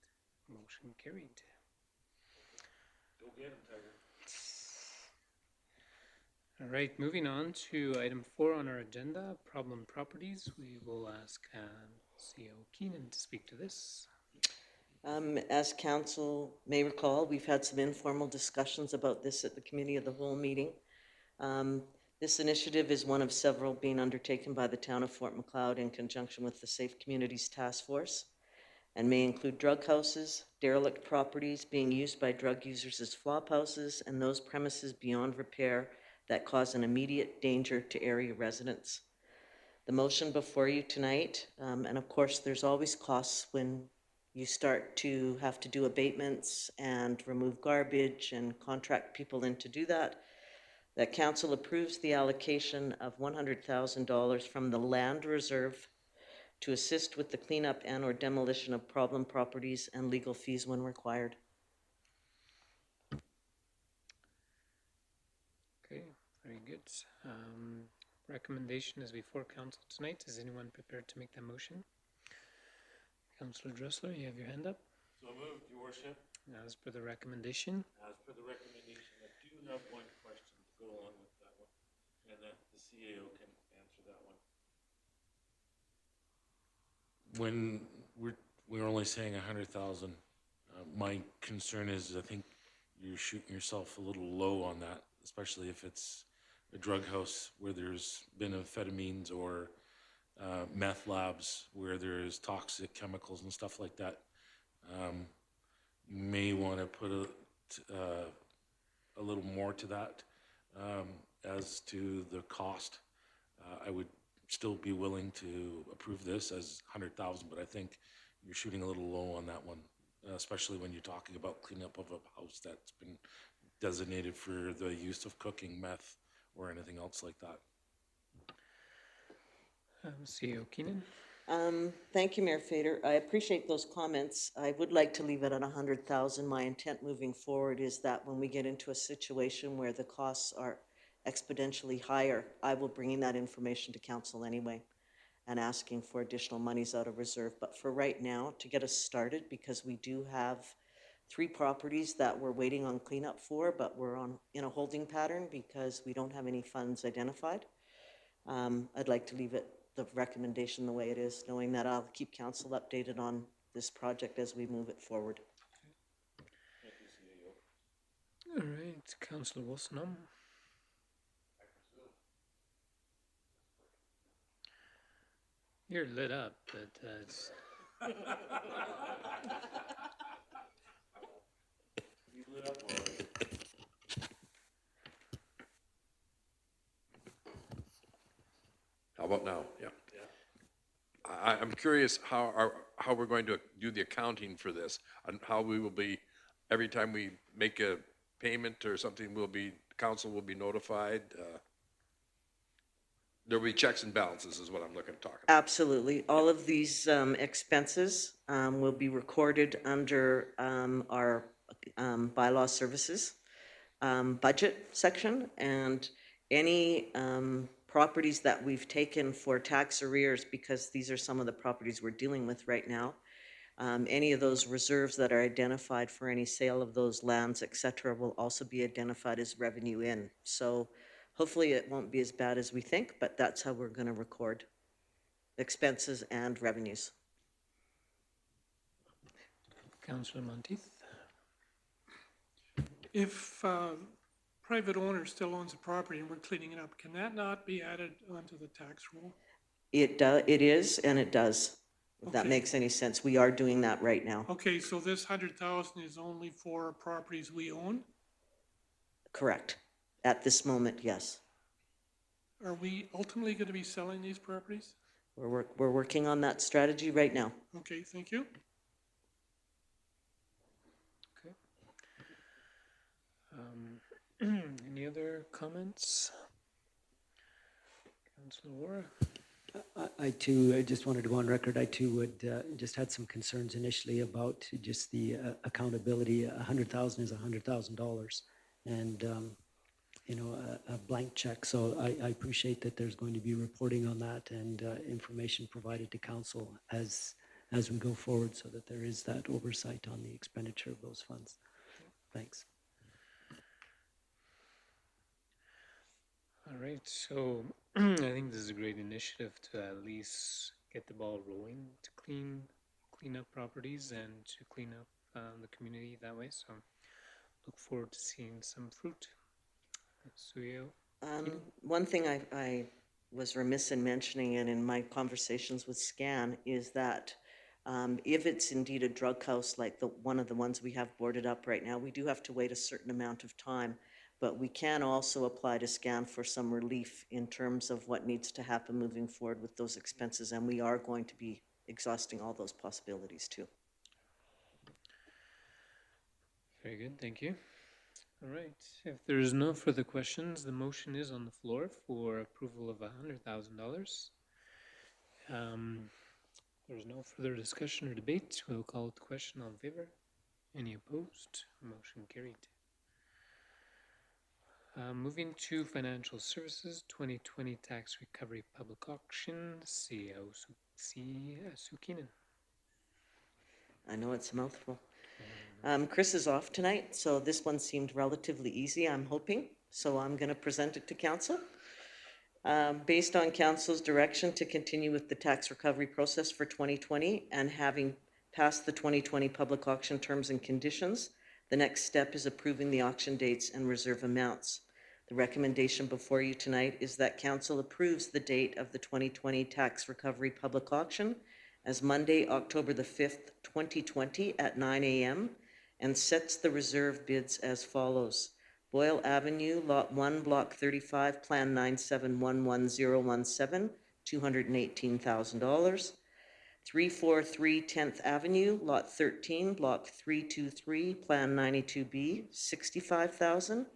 Motion carried. Go get him, Tiger. All right, moving on to item 4 on our agenda, problem properties. We will ask CEO Keenan to speak to this. As council may recall, we've had some informal discussions about this at the Committee of the Whole meeting. This initiative is one of several being undertaken by the town of Fort Macleod in conjunction with the Safe Communities Task Force, and may include drug houses, derelict properties being used by drug users as flop houses, and those premises beyond repair that cause an immediate danger to area residents. The motion before you tonight, and of course there's always costs when you start to have to do abatements and remove garbage and contract people in to do that, that council approves the allocation of $100,000 from the land reserve to assist with the cleanup and or demolition of problem properties and legal fees when required. Okay, very good. Recommendation is before council tonight. Is anyone prepared to make that motion? Councillor Dressler, you have your hand up. So moved, Your Worship. As per the recommendation. As per the recommendation, I do have one question to go along with that one, and then the CAO can answer When we're only saying 100,000, my concern is I think you're shooting yourself a little low on that, especially if it's a drug house where there's been amphetamines or meth labs where there's toxic chemicals and stuff like that. You may want to put a little more to that as to the cost. I would still be willing to approve this as 100,000, but I think you're shooting a little low on that one, especially when you're talking about cleanup of a house that's been designated for the use of cooking meth or anything else like that. CEO Keenan? Thank you, Mayor Fader. I appreciate those comments. I would like to leave it at 100,000. My intent moving forward is that when we get into a situation where the costs are exponentially higher, I will bring in that information to council anyway and asking for additional monies out of reserve. But for right now, to get us started, because we do have 3 properties that we're waiting on cleanup for, but we're in a holding pattern because we don't have any funds identified. I'd like to leave it, the recommendation, the way it is, knowing that I'll keep council updated on this project as we move it forward. All right, Councillor Wilson. You're lit up, but it's... How about now? Yeah. I'm curious how we're going to do the accounting for this, and how we will be, every time we make a payment or something, council will be notified. There'll be checks and balances is what I'm talking about. Absolutely. All of these expenses will be recorded under our bylaw services budget section, and any properties that we've taken for tax arrears, because these are some of the properties we're dealing with right now, any of those reserves that are identified for any sale of those lands, et cetera, will also be identified as revenue in. So hopefully it won't be as bad as we think, but that's how we're going to record expenses and revenues. Councillor Monteith? If private owner still owns the property and we're cleaning it up, can that not be added onto the tax roll? It is, and it does. If that Okay. makes any sense. We are doing that right now. Okay, so this 100,000 is only for properties we own? Correct. At this moment, yes. Are we ultimately going to be selling these properties? We're working on that strategy right now. Okay, thank you. Okay. Any other comments? Councillor Wara? I too, I just wanted to go on record, I too would just had some concerns initially about just the accountability. 100,000 is $100,000, and you know, a blank check. So I appreciate that there's going to be reporting on that and information provided to council as we go forward, so that there is that oversight on the expenditure of those funds. Thanks. All right, so I think this is a great initiative to at least get the ball rolling to clean up properties and to clean up the community that way. So look forward to seeing some fruit. Suyo? One thing I was remiss in mentioning, and in my conversations with SCAN, is that if it's indeed a drug house like one of the ones we have boarded up right now, we do have to wait a certain amount of time. But we can also apply to SCAN for some relief in terms of what needs to happen moving forward with those expenses, and we are going to be exhausting all those possibilities too. Very good, thank you. All right, if there's no further questions, the motion is on the floor for approval of $100,000. There's no further discussion or debate. We'll call the question. All in favor? Any opposed? Motion carried. Moving to financial services, 2020 tax recovery public auction, CEO Sukinen. I know it's a mouthful. Chris is off tonight, so this one seemed relatively easy, I'm hoping. So I'm going to present it to council. Based on council's direction to continue with the tax recovery process for 2020 and having passed the 2020 public auction terms and conditions, the next step is approving the auction dates and reserve amounts. The recommendation before you tonight is that council approves the date of the 2020 tax recovery public auction as Monday, October the 5th, 2020 at 9 a.m. and sets the reserve bids as follows. Boyle Avenue, Lot 1, Block 35, Plan 9711017, $218,000. 343 10th Avenue, Lot 13, Block 323, Plan 92B, $65,000.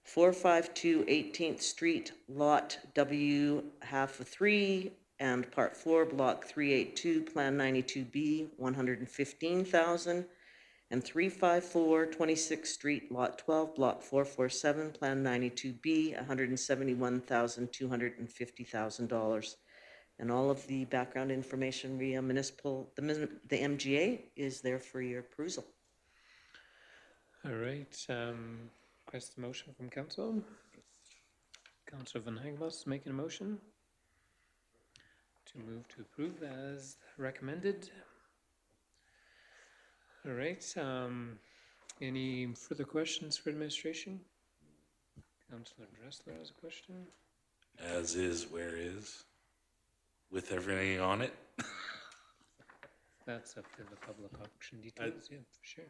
452 18th Street, Lot W, half of 3, and Part 4, Block 382, Plan 92B, $115,000. And 354 26th Street, Lot 12, Block 447, Plan 92B, $171,250,000. And all of the background information via municipal, the MGA is there for your perusal. All right, request a motion from council. Councilor Van Hagenbos making a motion to move to approve as recommended. All right, any further questions for administration? Councilor Dressler has a question. As is, where is, with everything on it. That's up to the public auction details, yeah, for sure.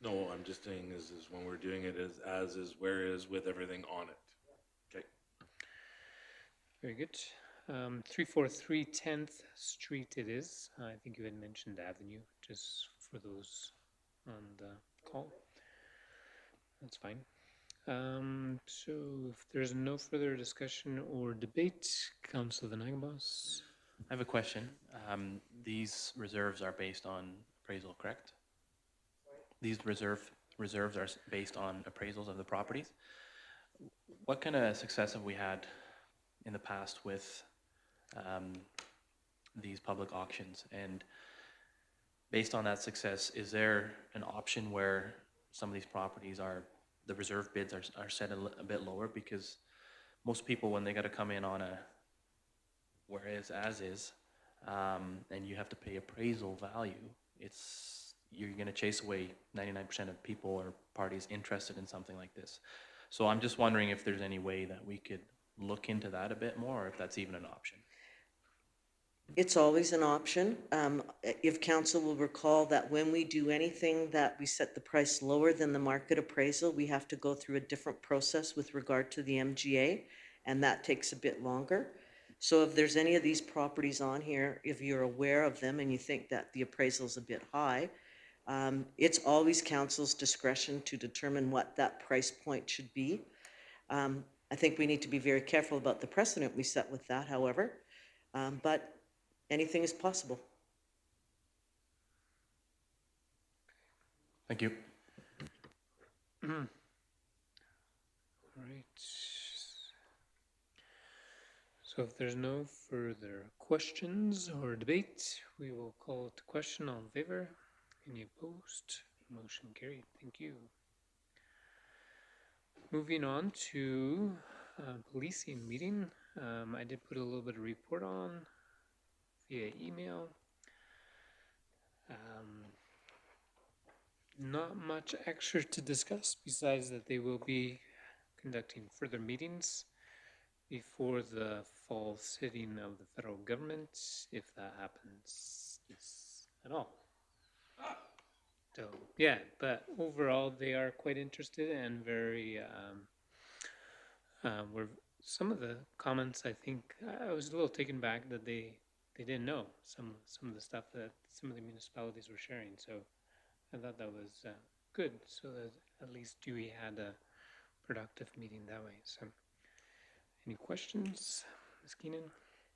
No, I'm just saying is when we're doing it as is, where is, with everything on it. Okay. Very good. 343 10th Street it is. I think you had mentioned Avenue, just for those on the call. That's fine. So if there's no further discussion or debate, Councilor Van Hagenbos. I have a question. These reserves are based on appraisal, correct? These reserves are based on appraisals of the properties. What kind of success have we had in the past with these public auctions? And based on that success, is there an option where some of these properties the reserve bids are set a bit lower? Because most people, when they got to come in on a whereas as is, and you have to pay appraisal value, you're going to chase away 99% of people or parties interested in something like this. So I'm just wondering if there's any way that we could look into that a bit more, or if that's even an option. It's always an option. If council will recall that when we do anything that we set the price lower than the market appraisal, we have to go through a different process with regard to the MGA, and that takes a bit longer. So if there's any of these properties on here, if you're aware of them and you think that the appraisal is a bit high, it's always council's discretion to determine what that price point should be. I think we need to be very careful about the precedent we set with that, however, but anything is possible. Thank you. All right. So if there's no further questions or debate, we will call it to question. All in favor? Any opposed? Motion carried. Thank you. Moving on to policing meeting. I did put a little bit of report on via email. Not much extra to discuss besides that they will be conducting further meetings before the fall sitting of the federal government, if that happens at all. So yeah, but overall they are quite interested and very were some of the comments. I think I was a little taken back that they didn't know some of the stuff that some of the municipalities were sharing. So I thought that was good. So that at least Dewey had a productive meeting that way. So any questions, Ms. Keenan?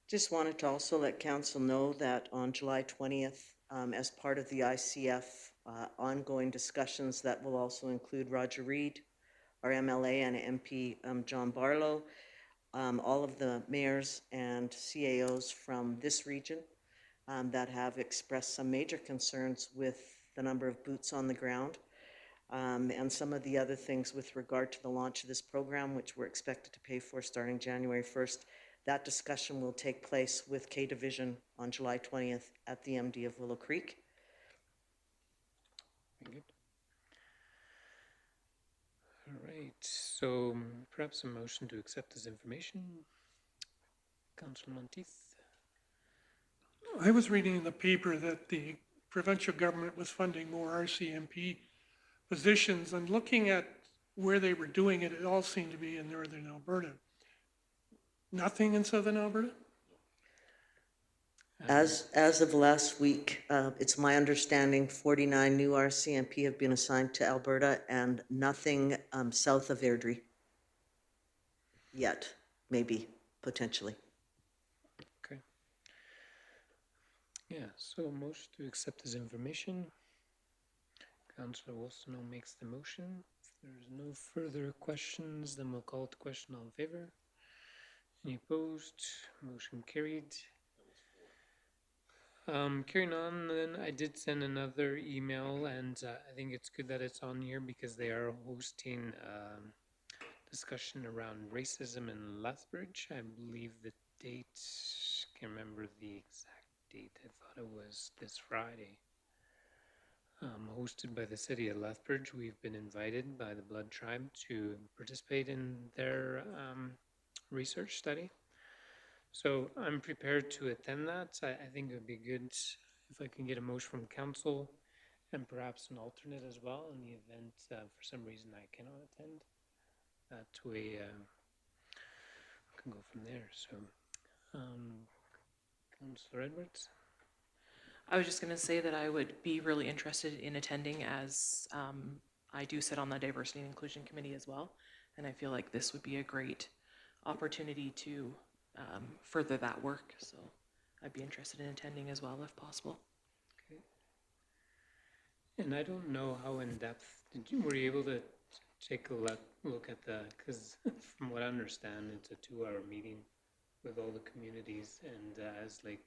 Just wanted to also let council know that on July 20th, as part of the ICF ongoing discussions that will also include Roger Reed, our MLA, and MP John Barlow, all of the mayors and CAOs from this region that have expressed some major concerns with the number of boots on the ground. and some of the other things with regard to the launch of this program, which we're expected to pay for starting January 1st. That discussion will take place with K Division on July 20th at the MD of Willow Creek. Very good. All right, so perhaps a motion to accept this information. Councillor Monteith. I was reading in the paper that the provincial government was funding more RCMP positions, and looking at where they were doing it, it all seemed to be in northern Alberta. Nothing in southern Alberta? As of last week, it's my understanding 49 new RCMP have been assigned to Alberta and nothing south of Airdrie yet, maybe, potentially. Okay. Yeah, so motion to accept this information. Councillor Wolstenholme makes the motion. If there's no further questions, then we'll call it the question. All in favor? Any opposed? Motion carried. Carrying on, then I did send another email, and I think it's good that it's on here because they are hosting discussion around racism in Lethbridge. I believe the date, can't remember the exact date. I thought it was this Friday. Hosted by the city of Lethbridge. We've been invited by the Blood Tribe to participate in their research study. So I'm prepared to attend that. I think it would be good if I can get a motion from council and perhaps an alternate as well in the event for some reason I cannot attend. That way I can go from there. So, Councillor Edwards. I was just going to say that I would be really interested in attending, as I do sit on the Diversity and Inclusion Committee as well, and I feel like this would be a great opportunity to further that work, so I'd be interested in attending as well if possible. Okay. And I don't know how in depth, were you able to take a look at the, because from what I understand, it's a 2-hour meeting with all the communities, and as like,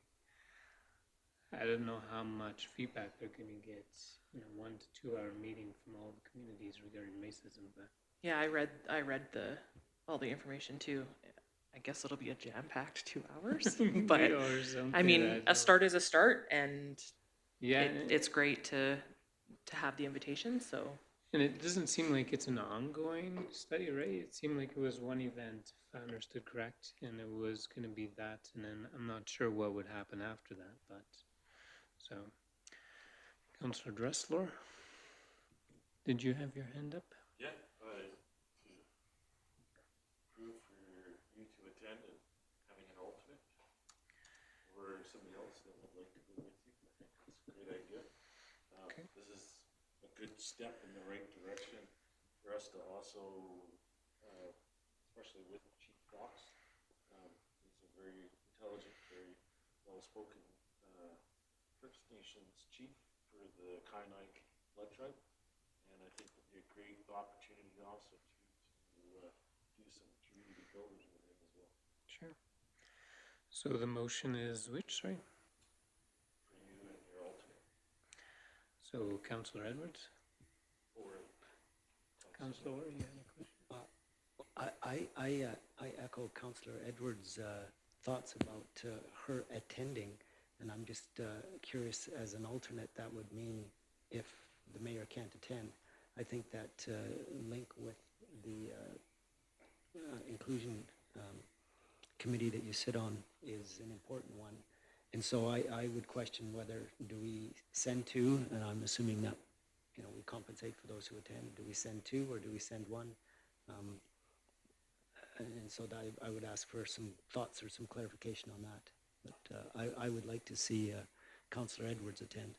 I don't know how much feedback they're going to get in a 1 to 2 hour meeting from all the communities regarding racism. But yeah, I read all the information too. I guess it'll be a jam-packed 2 hours, but I mean, a start is a start, and yeah, it's great to have the invitation. So, and it doesn't seem like it's an ongoing study, right? It seemed like it was one event, if I understood correct, and it was going to be that, and then I'm not sure what would happen after that, but. So, Councillor Dressler, did you have your hand up? Yeah, approve for you to attend and having an alternate, or somebody else that would like to go with you. I think that's a great idea. Okay. This is a good step in the right direction for us to also, especially with Chief Fox. He's a very intelligent, very well-spoken First Nations chief for the Kainai Blood Tribe, and I think it'll be a great opportunity also to do some community building with him as well. Sure. So the motion is which, sorry? For you and your alternate. So Councillor Edwards? Or Councillor, you had a question? I echo Councillor Edwards' thoughts about her attending. And I'm just curious, as an alternate, that would mean if the mayor can't attend. I think that link with the inclusion committee that you sit on is an important one. And so I would question whether, do we send two, and I'm assuming that, you know, we compensate for those who attend. Do we send two or do we send one? And so that I would ask for some thoughts or some clarification on that. But I would like to see Councillor Edwards attend.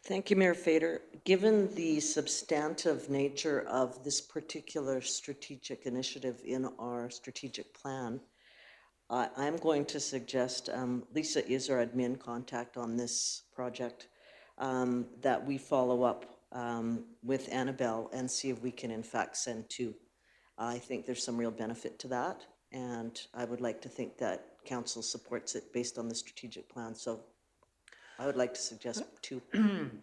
Thank you, Mayor Fader. Given the substantive nature of this particular strategic initiative in our strategic plan, I'm going to suggest, Lisa is our admin contact on this project, that we follow up with Annabelle and see if we can in fact send two. I think there's some real benefit to that, and I would like to think that council supports it based on the strategic plan. So I would like to suggest two. I'm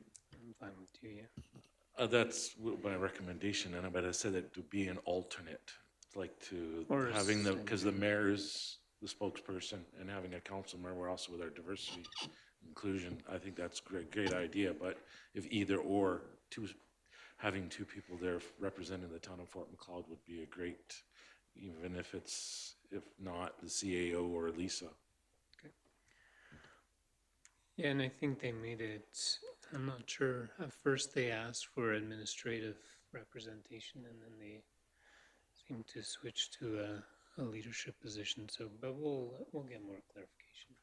fine with you, yeah. That's my recommendation, and but I said it to be an alternate, like to Or having the, because the second. mayor is the spokesperson, and having a council member also with our diversity inclusion. I think that's a great idea, but if either or, having two people there representing the town of Fort McLeod would be a great, even if it's, if not the CAO or Lisa. Yeah, and I think they made it, I'm not sure, at first they asked for administrative representation and then they seemed to switch to a leadership position, so, but we'll get more clarification.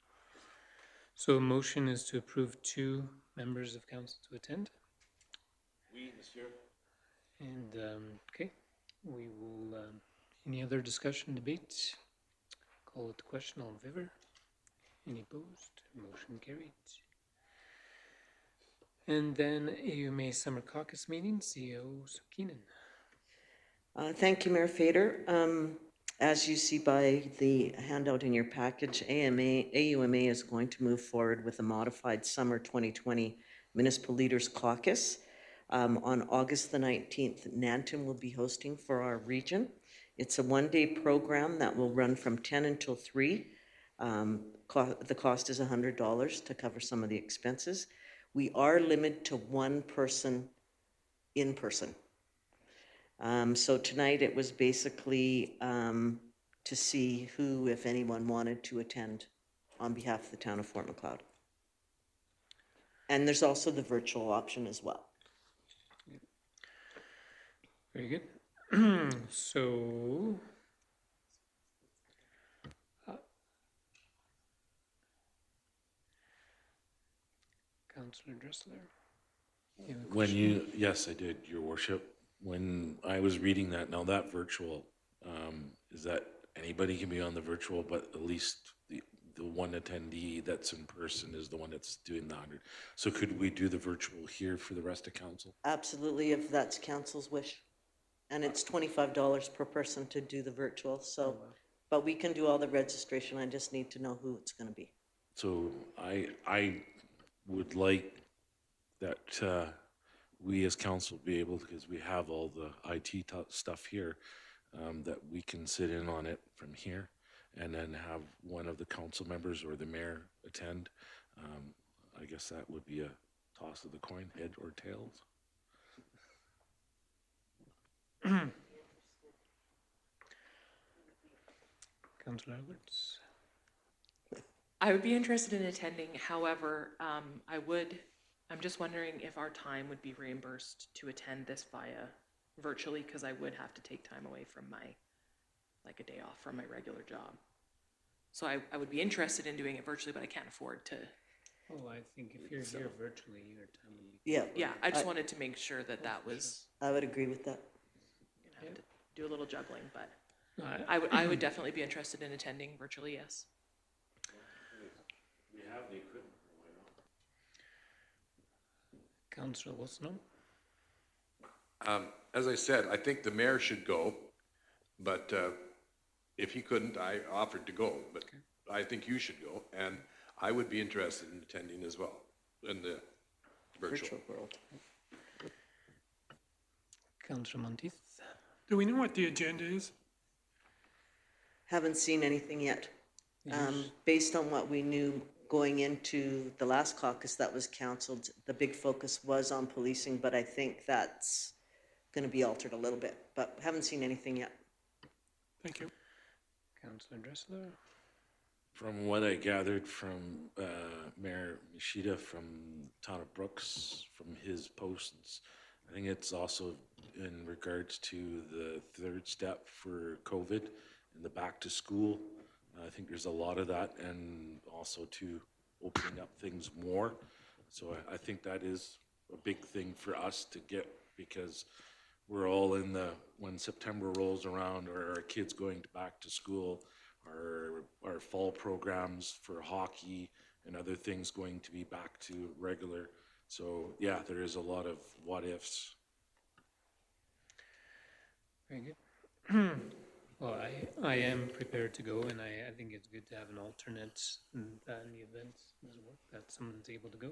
So a motion is to approve 2 members of council to attend, Oui, monsieur. and, okay, we will, any other discussion, debate? Call it the question, all in favor? Any opposed? Motion carried. And then AUMA Summer Caucus meeting, CEO Sukinen. Thank you, Mayor Fader. As you see by the handout in your package, AUMA is going to move forward with a modified summer 2020 Municipal Leaders Caucus. On August the 19th, Nanton will be hosting for our region. It's a one-day program that will run from 10 until 3. The cost is $100 to cover some of the expenses. We are limited to 1 person in person. So tonight it was basically to see who, if anyone, wanted to attend on behalf of the town of Fort McLeod. And there's also the virtual option as well. Very good. So, Councillor Dressler. You have a When question? you, yes, I did, Your Worship. When I was reading that, now that virtual, is that anybody can be on the virtual, but at least the one attendee that's in person is the one that's doing the 100. So could we do the virtual here for the rest of council? Absolutely, if that's council's wish. And it's $25 per person to do the virtual, so, but we can do all the registration, I just need to know who it's gonna be. So I would like that we as council be able, because we have all the IT stuff here, that we can sit in on it from here and then have one of the council members or the mayor attend. I guess that would be a toss of the coin, head or tails. Councillor Edwards. I would be interested in attending, however, I'm just wondering if our time would be reimbursed to attend this via virtually, because I would have to take time away from like a day off from my regular job. So I would be interested in doing it virtually, but I can't afford to. Oh, I think if you're here virtually, your time will be. Yeah. Yeah, I just wanted to make sure that that was, I would agree with that. have to do a little juggling, but No, I would definitely be interested in attending virtually, yes. We have the equipment. Councillor Wilson. As I said, I think the mayor should go, but if he couldn't, I offered to go, but I think you should go, and I would be interested in attending as well, in the virtual. World. Councillor Monteith. Do we know what the agenda is? Haven't seen anything yet. Based on what we knew going into the last caucus that was canceled, the big focus was on policing, but I think that's gonna be altered a little bit, but haven't seen anything yet. Thank you. Councillor Dressler. From what I gathered from Mayor Mishida from town of Brooks, from his posts, I think it's also in regards to the 3rd step for COVID and the back to school. I think there's a lot of that, and also to opening up things more. So I think that is a big thing for us to get, because we're all in the, when September rolls around, or our kids going back to school, our fall programs for hockey and other things going to be back to regular. So yeah, there is a lot of what ifs. Very good. Well, I am prepared to go, and I think it's good to have an alternate in the event that someone's able to go,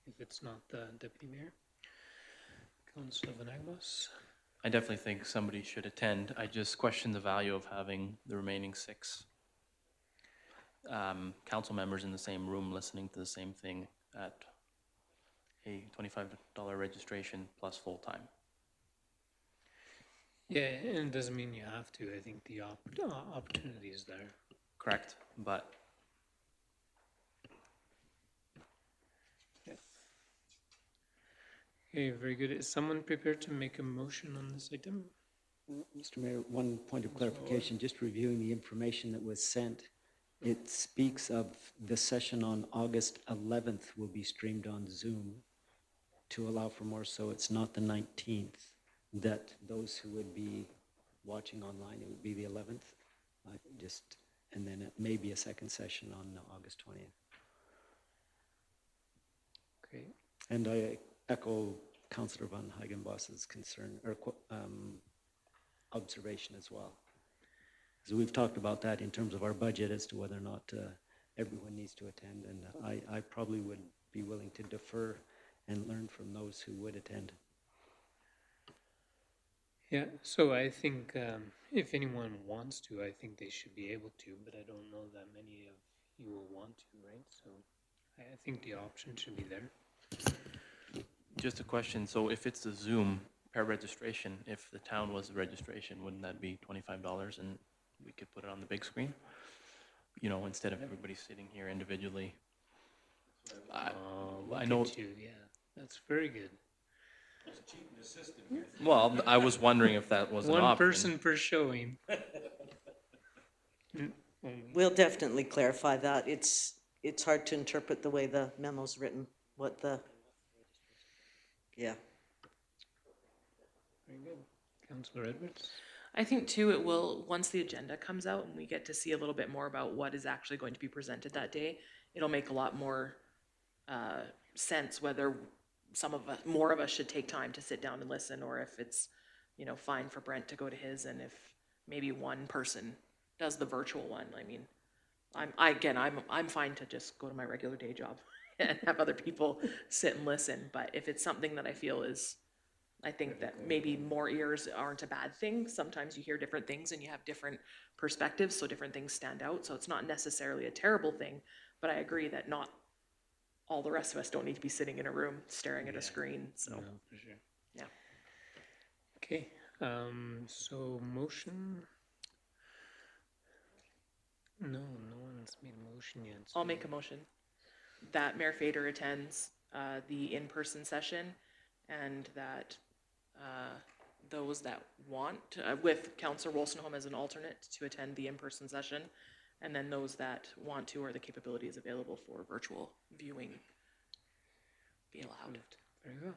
if it's not the deputy mayor. Councillor Vanagbos? I definitely think somebody should attend. I just question the value of having the remaining 6 council members in the same room listening to the same thing at a $25 registration plus full-time. Yeah, and it doesn't mean you have to. I think the opportunity is there. Correct, but Okay, very good. Is someone prepared to make a motion on this item? Mr. Mayor, one point of clarification, just reviewing the information that was sent. It speaks of the session on August 11th will be streamed on Zoom to allow for more, so it's not the 19th, that those who would be watching online, it would be the 11th. And then it may be a second session on August 20th. Okay. And I echo Councillor Van Hagenbos's concern or observation as well. So we've talked about that in terms of our budget as to whether or not everyone needs to attend, and I probably would be willing to defer and learn from those who would attend. Yeah, so I think if anyone wants to, I think they should be able to, but I don't know that many of you will want to, right? So I think the option should be there. just a question. So if it's a Zoom per registration, if the town was the registration, wouldn't that be $25 and we could put it on the big screen? You know, instead of everybody sitting here individually. I Look know. at you, yeah, that's very good. Well, I was wondering if that was an One option. person per showing. We'll definitely clarify that. It's hard to interpret the way the memo's written, yeah. Very good. Councillor Edwards? I think too, it will, once the agenda comes out and we get to see a little bit more about what is actually going to be presented that day, it'll make a lot more sense whether some of us, more of us should take time to sit down and listen, or if it's, you know, fine for Brent to go to his, and if maybe one person does the virtual one. I mean, I'm fine to just go to my regular day job and have other people sit and listen, but if it's something that I feel is, I think that maybe more ears aren't a bad thing. Sometimes you hear different things and you have different perspectives, so different things stand out. So it's not necessarily a terrible thing, but I agree that not all the rest of us don't need to be sitting in a room staring at a screen, so. No, for sure. Yeah. Okay, so motion? No one's made a motion yet. so- I'll make a motion that Mayor Fader attends the in-person session, and that those that want, with Councillor Wolstenholme as an alternate, to attend the in-person session, and then those that want to, or the capability is available for virtual viewing, be allowed. Very well.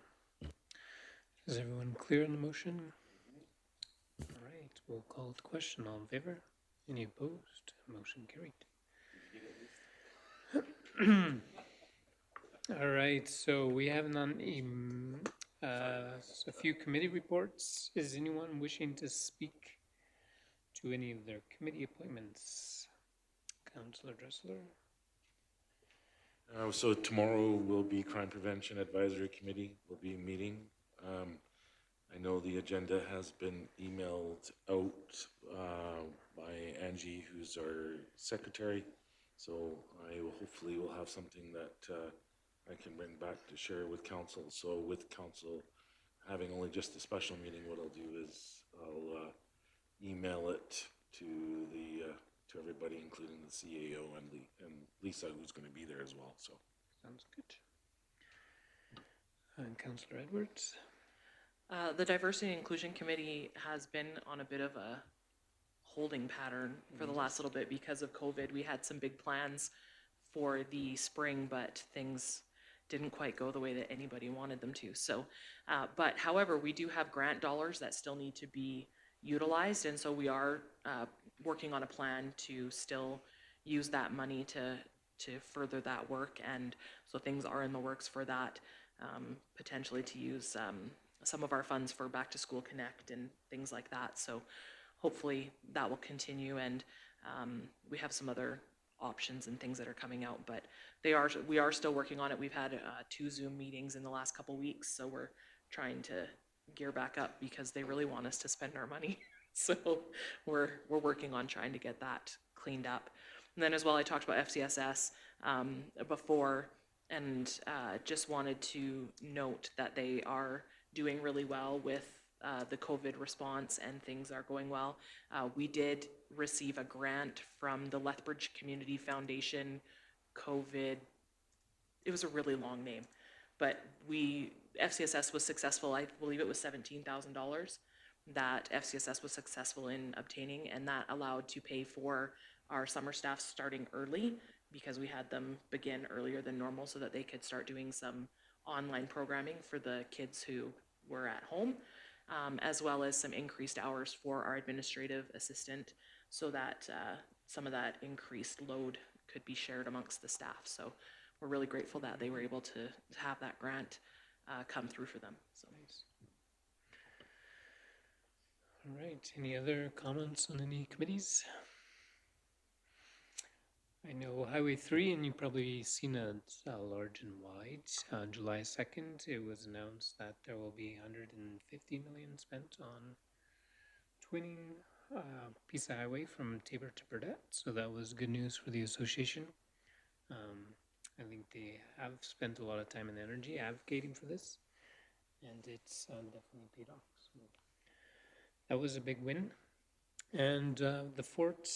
Is everyone clear on the motion? All right, we'll call the question. All in favor? Any opposed? Motion carried. All right, so we have a few committee reports. Is anyone wishing to speak to any of their committee appointments? Councillor Dressler? So tomorrow will be Crime Prevention Advisory Committee, will be meeting. I know the agenda has been emailed out by Angie, who's our secretary. So I will hopefully will have something that I can bring back to share with council. So with council having only just a special meeting, what I'll do is I'll email it to to everybody, including the CAO and Lisa, who's going to be there as well. So Sounds good. And Councillor Edwards? The Diversity and Inclusion Committee has been on a bit of a holding pattern for the last little bit because of COVID. We had some big plans for the spring, but things didn't quite go the way that anybody wanted them to. So, but however, we do have grant dollars that still need to be utilized, and so we are working on a plan to still use that money to further that work, and so things are in the works for that, potentially to use some of our funds for Back to School Connect and things like that. So hopefully that will continue, and we have some other options and things that are coming out, but we are still working on it. We've had 2 Zoom meetings in the last couple weeks, so we're trying to gear back up because they really want us to spend our money. So we're working on trying to get that cleaned up. And then as well, I talked about FCSS before, and just wanted to note that they are doing really well with the COVID response, and things are going well. We did receive a grant from the Lethbridge Community Foundation COVID. It was a really long name, but FCSS was successful. I believe it was $17,000 that FCSS was successful in obtaining, and that allowed to pay for our summer staff starting early, because we had them begin earlier than normal so that they could start doing some online programming for the kids who were at home, as well as some increased hours for our administrative assistant, so that some of that increased load could be shared amongst the staff. So we're really grateful that they were able to have that grant come through for them. So. All right, any other comments on any committees? I know Highway 3, and you've probably seen it large and wide. On July 2nd, it was announced that there will be $150 million spent on twinning piece of highway from Tabor to Burdett. So that was good news for the association. I think they have spent a lot of time and energy advocating for this, and it's definitely paid off. So that was a big win. And the fort,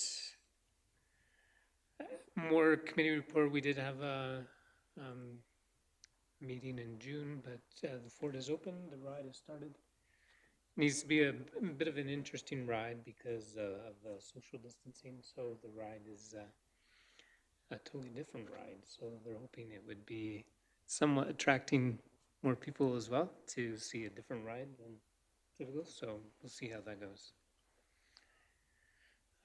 more committee report. We did have a meeting in June, but the fort is open. The ride has started. Needs to be a bit of an interesting ride because of the social distancing. So the ride is a totally different ride. So they're hoping it would be somewhat attracting more people as well to see a different ride than typical. So we'll see how that goes.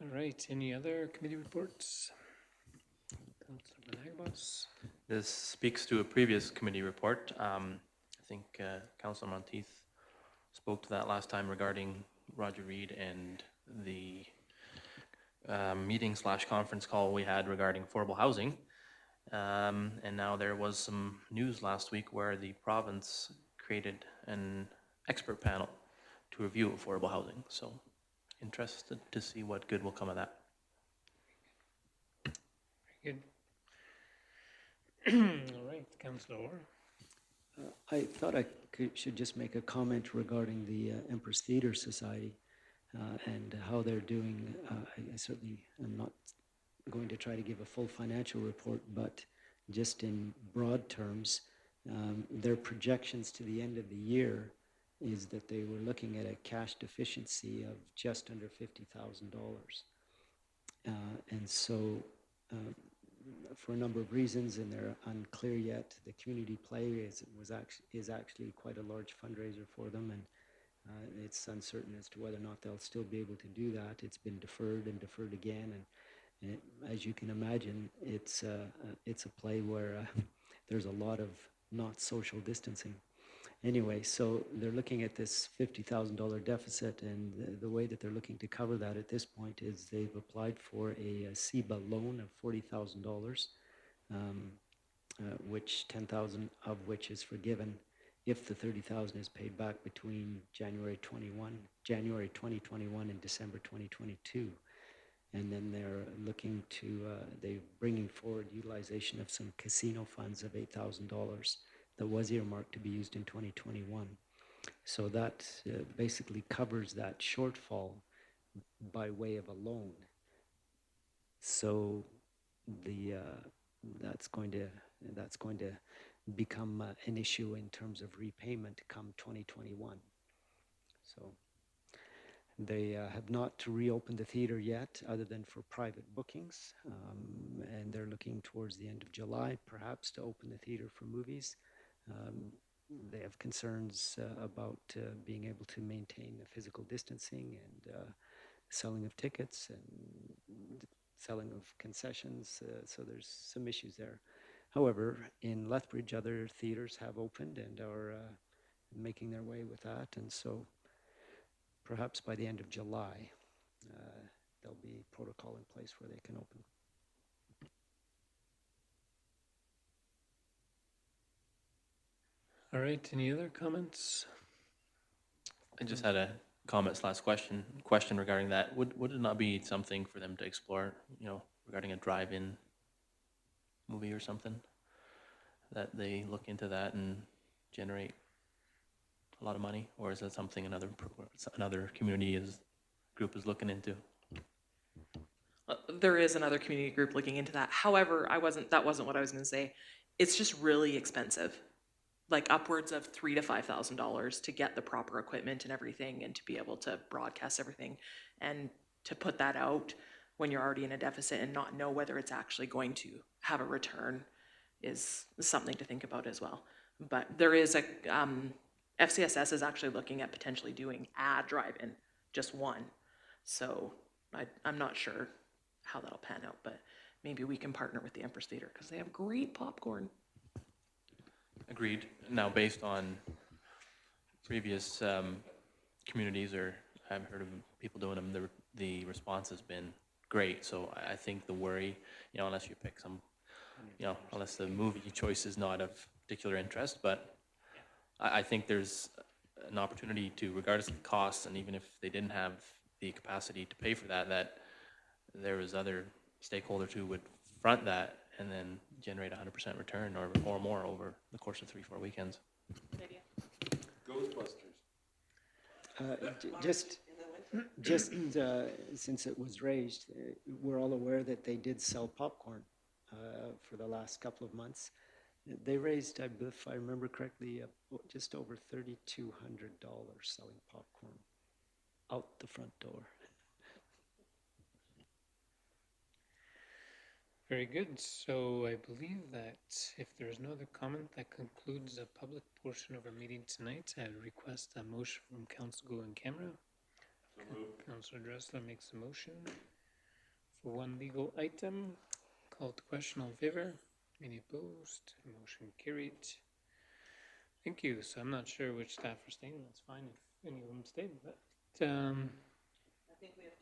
All right. Any other committee reports? Councilor Nagbos. This speaks to a previous committee report. I think Councilor Monteith spoke to that last time regarding Roger Reed and the meeting/conference call we had regarding affordable housing. And now there was some news last week where the province created an expert panel to review affordable housing. So interested to see what good will come of that. Very good. All right, Councilor Orr. I thought I should just make a comment regarding the Empress Theatre Society and how they're doing. I certainly am not going to try to give a full financial report, but just in broad terms, their projections to the end of the year is that they were looking at a cash deficiency of just under $50,000. And so for a number of reasons, and they're unclear yet, the community play is actually quite a large fundraiser for them, and it's uncertain as to whether or not they'll still be able to do that. It's been deferred and deferred again, and as you can imagine, it's a play where there's a lot of not social distancing. Anyway, so they're looking at this $50,000 deficit, and the way that they're looking to cover that at this point is they've applied for a CEBA loan of $40,000, which $10,000 of which is forgiven if the $30,000 is paid back between January 2021 and December 2022. And then they're looking to, they're bringing forward utilization of some casino funds of $8,000 that was earmarked to be used in 2021. So that basically covers that shortfall by way of a loan. So that's going to become an issue in terms of repayment come 2021. So they have not reopened the theater yet, other than for private bookings, and they're looking towards the end of July, perhaps, to open the theater for movies. They have concerns about being able to maintain the physical distancing and selling of tickets and selling of concessions, so there's some issues there. However, in Lethbridge, other theaters have opened and are making their way with that, and so perhaps by the end of July, there'll be protocol in place where they can open. All right, any other comments? I just had a question regarding that. Would it not be something for them to explore, you know, regarding a drive-in movie or something? That they look into that and generate a lot of money? Or is that something another group is looking into? There is another community group looking into that. However, that wasn't what I was gonna say. It's just really expensive. Like upwards of $3,000 to $5,000 to get the proper equipment and everything and to be able to broadcast everything. And to put that out when you're already in a deficit and not know whether it's actually going to have a return is something to think about as well. But there is FCSS is actually looking at potentially doing a drive-in, just one. So I'm not sure how that'll pan out, but maybe we can partner with the Empress Theater because they have great popcorn. Agreed. Now, based on previous communities, or I've heard of people doing them, the response has been great. So I think the worry, you know, unless you pick some, you know, unless the movie choice is not of particular interest, but I think there's an opportunity to, regardless of the costs, and even if they didn't have the capacity to pay for that, that there was other stakeholders who would front that and then generate 100% return or more over the course of 3-4 weekends. Good idea. Ghostbusters. Just since it was raised, we're all aware that they did sell popcorn for the last couple of months. They raised, if I remember correctly, just over $3,200 selling popcorn out the front door. Very good. So I believe that if there is no other comment, that concludes the public portion of our meeting tonight. I request a motion from Council Go in Camera. Councilor Dressler makes a motion for one legal item. Call to question, all in favor? Any opposed? Motion carried. Thank you. So I'm not sure which staff are staying. That's fine if any of them stayed, but I think we have